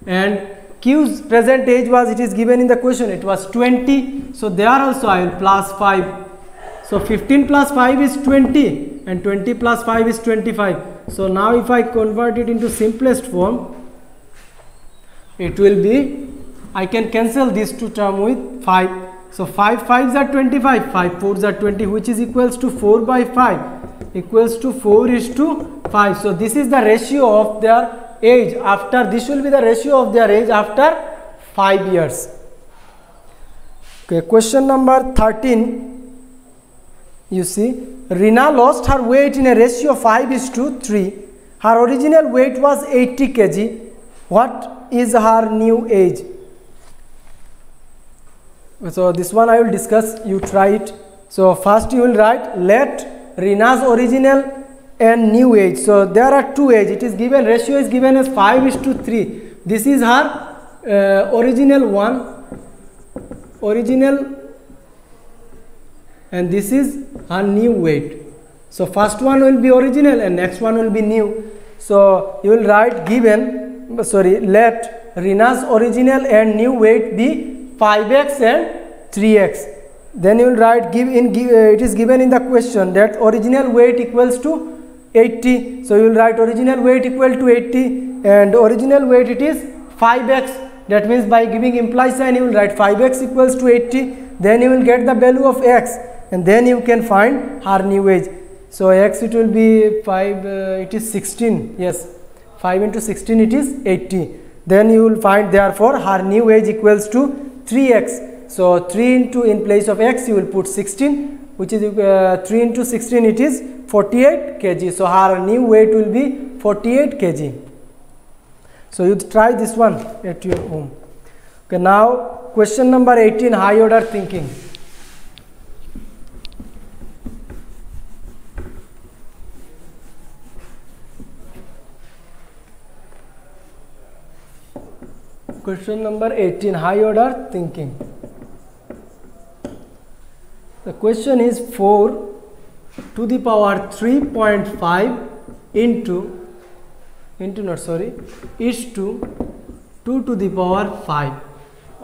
And Q's present age was, it is given in the question, it was 20. So there also I will plus 5. So 15 plus 5 is 20 and 20 plus 5 is 25. So now if I convert it into simplest form, it will be, I can cancel these two terms with 5. So 5 5s are 25, 5 4s are 20, which is equals to 4 by 5 equals to 4 is to 5. So this is the ratio of their age after, this will be the ratio of their age after 5 years. Okay, question number 13. You see, Rina lost her weight in a ratio of 5:3. Her original weight was 80 kg. What is her new age? So this one I will discuss, you try it. So first you will write, let Rina's original and new age. So there are two age, it is given, ratio is given as 5:3. This is her original one, original, and this is her new weight. So first one will be original and next one will be new. So you will write given, sorry, let Rina's original and new weight be 5x and 3x. Then you will write, it is given in the question that original weight equals to 80. So you will write original weight equal to 80 and original weight it is 5x. That means by giving imply sign you will write 5x equals to 80. Then you will get the value of x and then you can find her new age. So x it will be 5, it is 16, yes, 5 into 16 it is 80. Then you will find therefore her new age equals to 3x. So 3 into, in place of x you will put 16, which is 3 into 16 it is 48 kg. So her new weight will be 48 kg. So you try this one at your home. Okay, now question number 18, high order thinking. Question number 18, high order thinking. The question is 4 to the power 3.5 is to 2 to the power 5.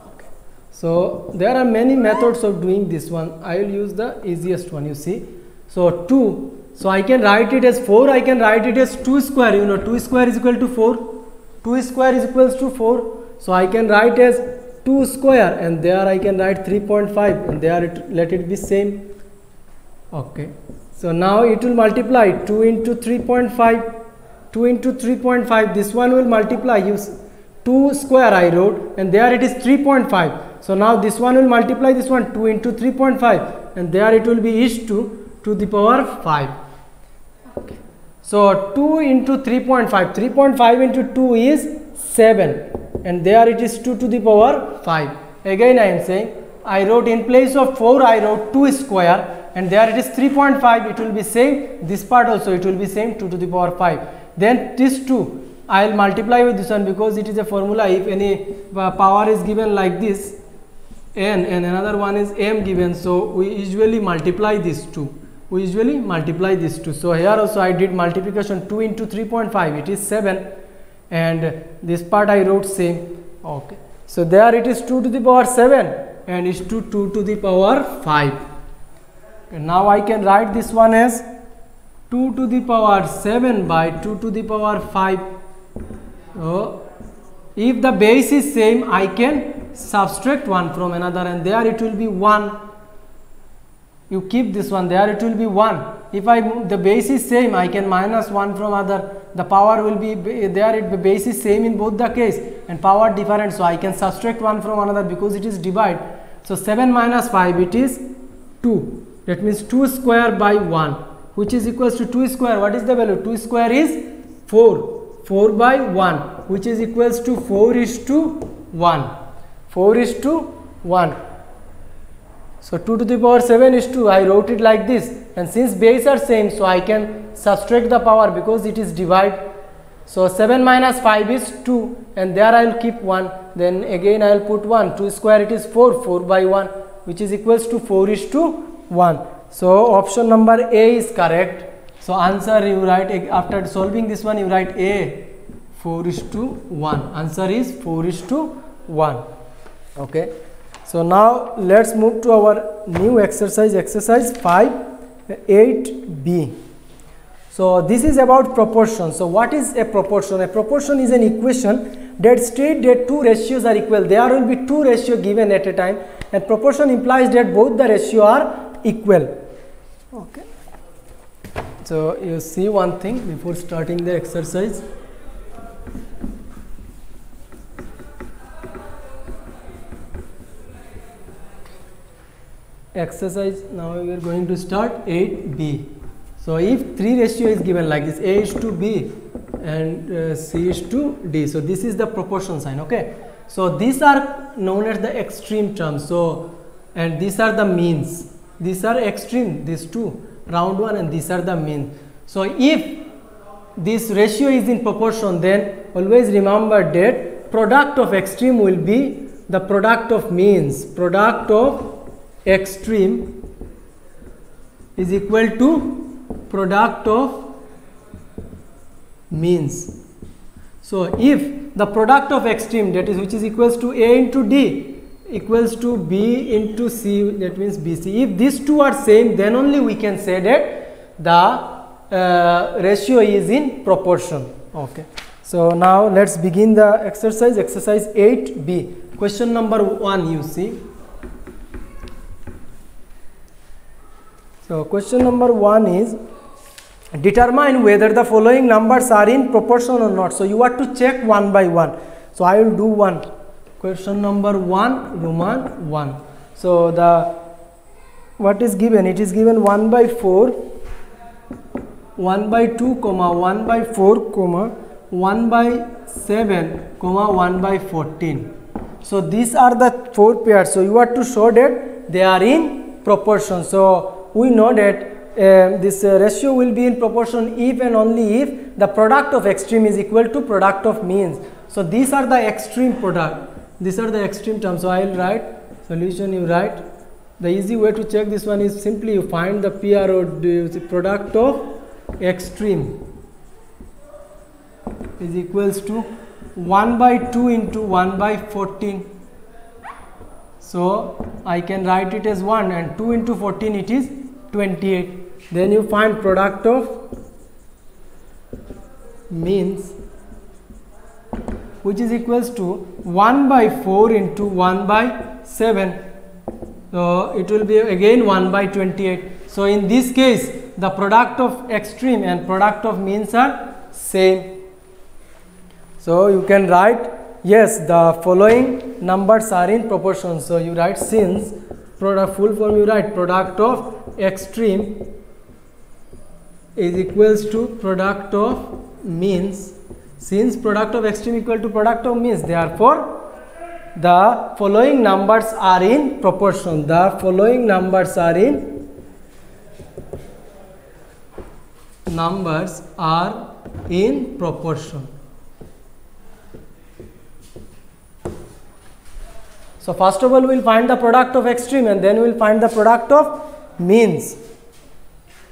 Okay. So there are many methods of doing this one. I will use the easiest one, you see. So 2 So I can write it as 4, I can write it as 2 square, you know 2 square is equal to 4, 2 square is equals to 4. So I can write as 2 square and there I can write 3.5 and there let it be same. Okay. So now it will multiply 2 into 3.5, 2 into 3.5, this one will multiply, use 2 square I wrote and there it is 3.5. So now this one will multiply this one 2 into 3.5 and there it will be is to the power 5. Okay. So 2 into 3.5, 3.5 into 2 is 7 and there it is 2 to the power 5. Again I am saying I wrote in place of 4 I wrote 2 square and there it is 3.5, it will be same, this part also it will be same 2 to the power 5. Then this 2 I will multiply with this one because it is a formula. If any power is given like this n and another one is m given, so we usually multiply these two. We usually multiply these two. So here also I did multiplication 2 into 3.5, it is 7 and this part I wrote same. Okay. So there it is 2 to the power 7 and is 2 to the power 5. And now I can write this one as 2 to the power 7 by 2 to the power 5. So if the base is same, I can subtract one from another and there it will be 1. You keep this one, there it will be 1. If the base is same, I can minus 1 from other. The power will be there, the base is same in both the case and power different, so I can subtract 1 from another because it is divide. So 7 minus 5, it is 2. That means 2 square by 1, which is equals to 2 square. What is the value? 2 square is 4. 4 by 1, which is equals to 4 is to 1. 4 is to 1. So 2 to the power 7 is 2. I wrote it like this, and since base are same, so I can subtract the power because it is divide. So 7 minus 5 is 2 and there I will keep 1. Then again I will put 1. 2 square it is 4. 4 by 1, which is equals to 4 is to 1. So option number A is correct. So answer you write, after solving this one you write A, 4 is to 1. Answer is 4 is to 1. Okay. So now let's move to our new exercise, exercise 5.8b. So this is about proportion. So what is a proportion? A proportion is an equation that states that two ratios are equal. There will be two ratios given at a time, and proportion implies that both the ratios are equal. Okay. So you see one thing before starting the exercise. Exercise, now we are going to start 8b. So if 3 ratio is given like this, A is to B and C is to D. So this is the proportion sign. Okay. So these are known as the extreme terms. So and these are the means. These are extreme, these two, round one, and these are the mean. So if this ratio is in proportion, then always remember that product of extreme will be the product of means. Product of extreme is equal to product of means. So if the product of extreme, that is which is equals to A into D equals to B into C, that means BC. If these two are same, then only we can say that the ratio is in proportion. Okay. So now let's begin the exercise, exercise 8b. Question number 1 you see. So question number 1 is, determine whether the following numbers are in proportion or not. So you have to check one by one. So I will do one. Question number 1, Roman 1. So the what is given? It is given 1 by 4, 1 by 2, 1 by 4, 1 by 7, 1 by 14. So these are the 4 pairs. So you have to show that they are in proportion. So we know that this ratio will be in proportion if and only if the product of extreme is equal to product of means. So these are the extreme product. These are the extreme terms. So I will write solution. You write. The easy way to check this one is simply you find the PRO, the product of extreme is equals to 1 by 2 into 1 by 14. So I can write it as 1, and 2 into 14 it is 28. then you find product of means, which is equals to 1 by 4 into 1 by 7. So it will be again 1 by 28. So in this case, the product of extreme and product of means are same. So you can write, yes, the following numbers are in proportion. So you write, since product, full form you write product of extreme is equals to product of means. Since product of extreme equal to product of means, therefore the following numbers are in proportion. The following numbers are in proportion. So first of all, we will find the product of extreme and then we will find the product of means.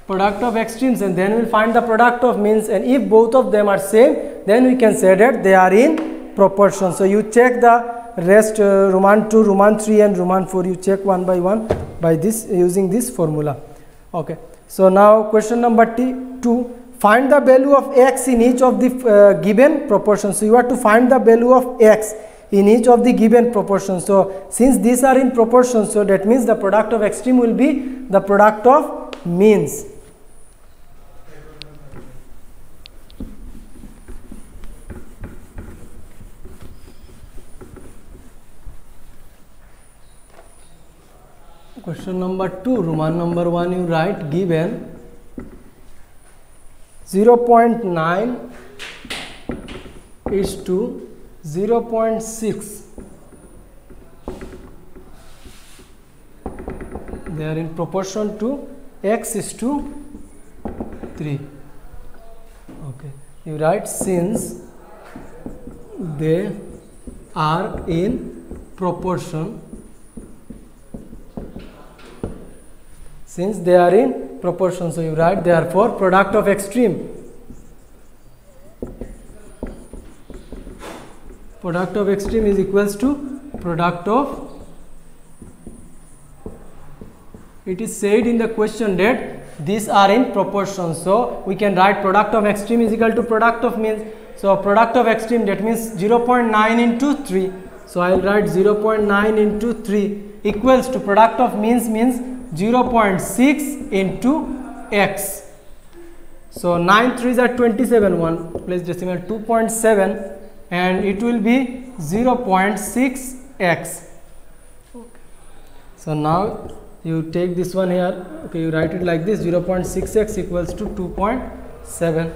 Product of extremes and then we will find the product of means, and if both of them are same, then we can say that they are in proportion. So you check the rest, Roman 2, Roman 3 and Roman 4, you check one by one by this, using this formula. Okay. So now question number 2, find the value of x in each of the given proportions. So you have to find the value of x in each of the given proportions. So since these are in proportion, so that means the product of extreme will be the product of means. Question number 2, Roman number 1, you write given 0.9 is to 0.6. They are in proportion to x is to 3. Okay. You write, since they are in proportion. Since they are in proportion, so you write, therefore product of extreme. Product of extreme is equals to product of. It is said in the question that these are in proportion, so we can write product of extreme is equal to product of means. So product of extreme, that means 0.9 into 3. So I will write 0.9 into 3 equals to product of means 0.6 into x. So 9 3s are 27, 1 place decimal 2.7, and it will be 0.6x. Okay. So now you take this one here, okay, you write it like this, 0.6x equals to 2.7.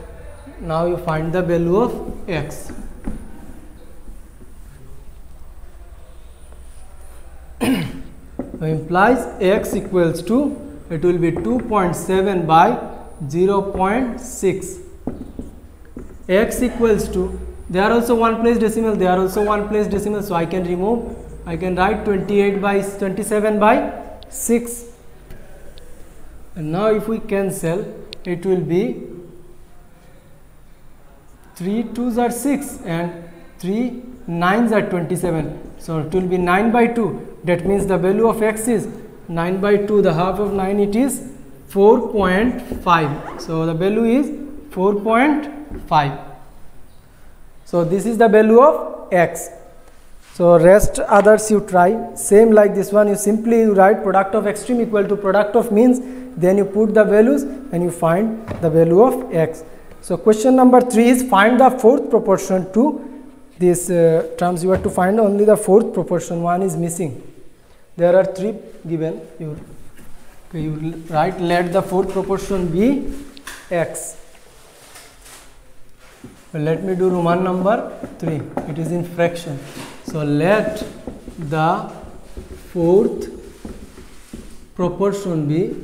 Now you find the value of x. So implies x equals to, it will be 2.7 by 0.6. X equals to, they are also one place decimal, they are also one place decimal, so I can remove, I can write 27 by 6. And now if we cancel, it will be 3 2s are 6 and 3 9s are 27. So it will be 9 by 2. That means the value of x is 9 by 2. The half of 9, it is 4.5. So the value is 4.5. So this is the value of x. So rest others you try. Same like this one. You simply write product of extreme equal to product of means. Then you put the values and you find the value of x. So question number 3 is find the fourth proportion to these terms. You have to find only the fourth proportion. One is missing. There are 3 given. You write, let the fourth proportion be x. Well, let me do Roman number 3. It is in fraction. So let the fourth proportion be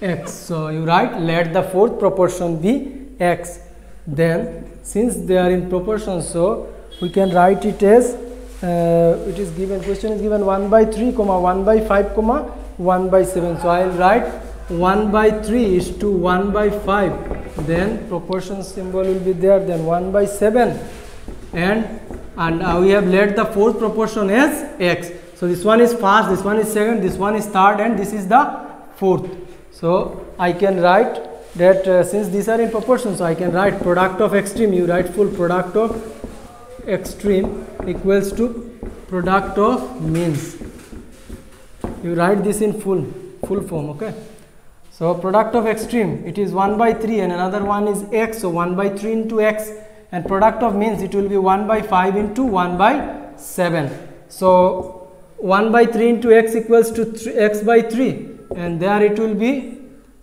x. So you write, let the fourth proportion be x. Then since they are in proportion, so we can write it as it is given, question is given 1 by 3 comma 1 by 5 comma 1 by 7. So I will write 1 by 3 is to 1 by 5, then proportion symbol will be there, then 1 by 7, and we have let the fourth proportion as x. So this one is first, this one is second, this one is third, and this is the fourth. So I can write that since these are in proportion, so I can write product of extreme. You write full product of extreme equals to product of means. You write this in full form, okay? So product of extreme, it is 1 by 3 and another one is x, so 1 by 3 into x, and product of means it will be 1 by 5 into 1 by 7. So 1 by 3 into x equals to x by 3, and there it will be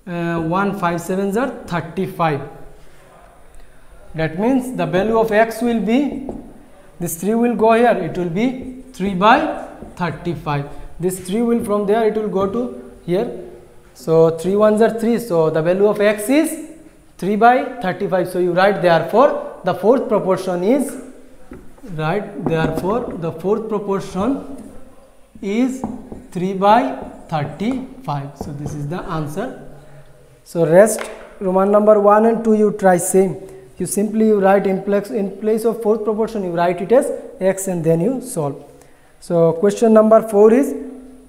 1 5 7s are 35. That means the value of x will be, this 3 will go here, it will be 3 by 35. This 3 will, from there it will go to here. So 3 1s are 3, so the value of x is 3 by 35. So you write therefore the fourth proportion is, therefore the fourth proportion is 3 by 35. So this is the answer. So rest Roman number 1 and 2 you try same. You simply write in place of fourth proportion, you write it as x and then you solve. So question number 4 is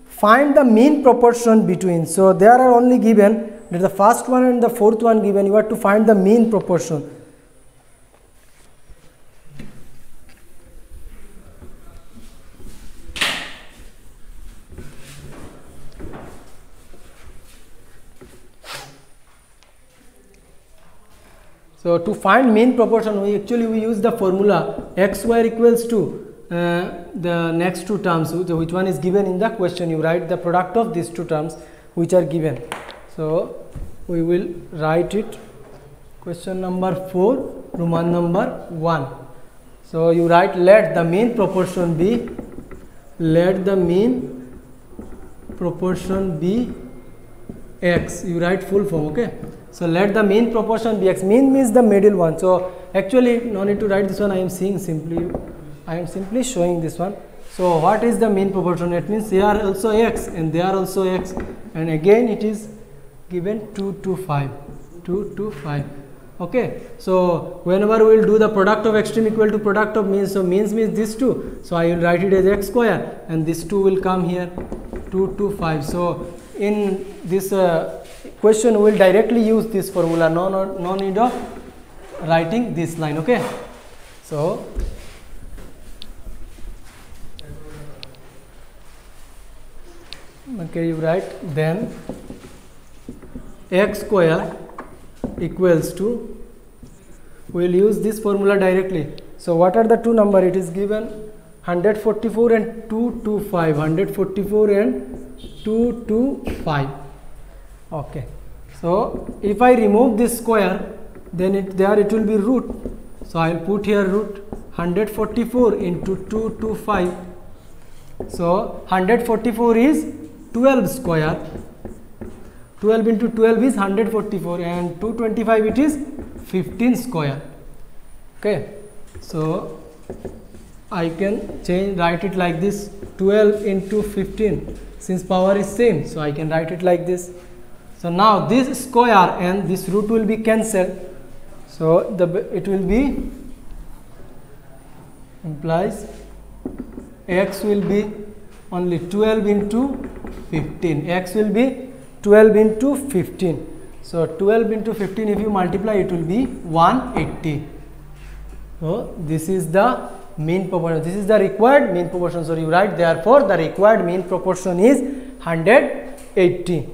find the mean proportion between. So there are only given that the first one and the fourth one given, you have to find the mean proportion. So to find mean proportion, we use the formula x square equals to the next two terms, which one is given in the question. You write the product of these two terms which are given. So we will write it. Question number 4, Roman number 1. So you write let the mean proportion be, x. You write full form, okay? So let the mean proportion be x. Mean means the middle one. So actually no need to write this one. I am simply showing this one. So what is the mean proportion? It means they are also x and they are also x, and again it is given 2 to 5. Okay. So whenever we will do the product of extreme equal to product of means, so means this 2. So I will write it as x square, and this 2 will come here, 2 to 5. So in this question we will directly use this formula. No need of writing this line. Okay. So okay, you write then x square equals to, we will use this formula directly. So what are the two number? It is given 144 and 225. 144 and 225. Okay. So if I remove this square, then it will be root. So I will put here root 144 into 225. So 144 is 12 square. 12 into 12 is 144, and 225 it is 15 square. Okay. So I can write it like this, 12 into 15, since power is same, so I can write it like this. So now this square and this root will be cancelled. So it will be, implies x will be only 12 into 15. X will be 12 into 15. So 12 into 15, if you multiply, it will be 180. So this is the mean proportion. This is the required mean proportion. So you write therefore the required mean proportion is 180.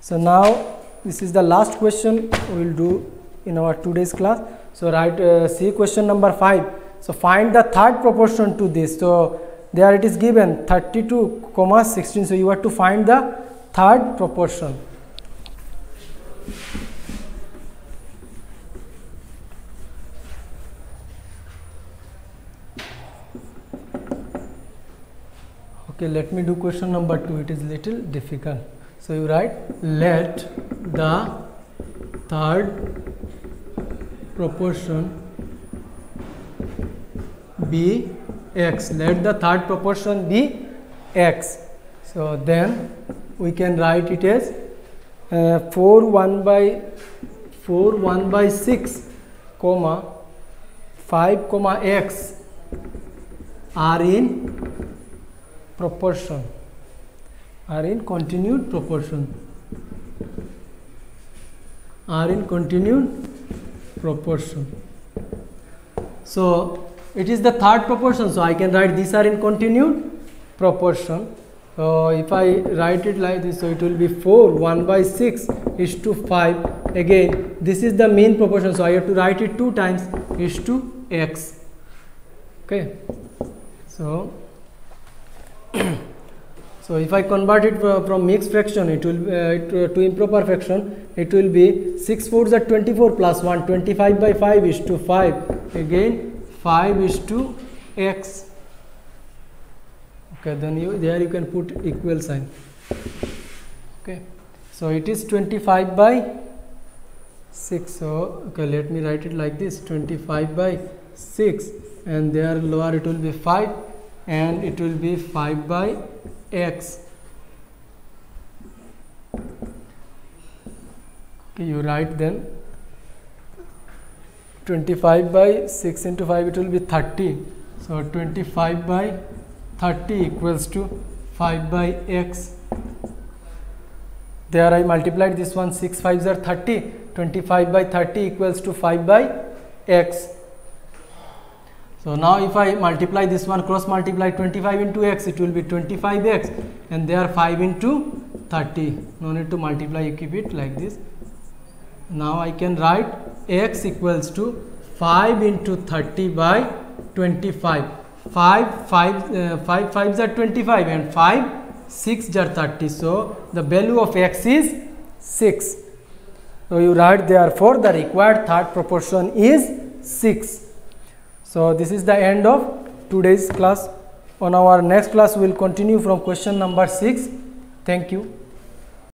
So now this is the last question we will do in our today's class. So write see question number 5. So find the third proportion to this. So there it is given 32, 16. So you have to find the third proportion. Okay, let me do question number 2. It is little difficult. So you write let the third proportion be x. Let the third proportion be x. So then we can write it as 4 1 by 6 comma 5 comma x are in proportion, are in continued proportion, are in continued proportion. So it is the third proportion, so I can write these are in continued proportion. So if I write it like this, so it will be 4 1 by 6 is to 5. Again this is the mean proportion, so I have to write it 2 times is to x. Okay, so so if I convert it from mixed fraction, it will to improper fraction, it will be 6 4s are 24 plus 1, 25 by 5 is to 5. Again 5 is to x. Okay, then there you can put equal sign. Okay, so it is 25 by 6. So okay, let me write it like this: 25 by 6, and there lower it will be 5, and it will be 5 by x. Okay, you write then 25 by 6 into 5, it will be 30. So 25 by 30 equals to 5 by x. There I multiplied this one, 6 5s are 30, 25 by 30 equals to 5 by x. So now if I multiply this one, cross multiply 25 into x, it will be 25x, and there 5 into 30. No need to multiply, you keep it like this. Now I can write x equals to 5 into 30 by 25. 5 5s are 25, and 5 6s are 30. So the value of x is 6. So you write, therefore the required third proportion is 6. So this is the end of today's class. On our next class we will continue from question number 6. Thank you.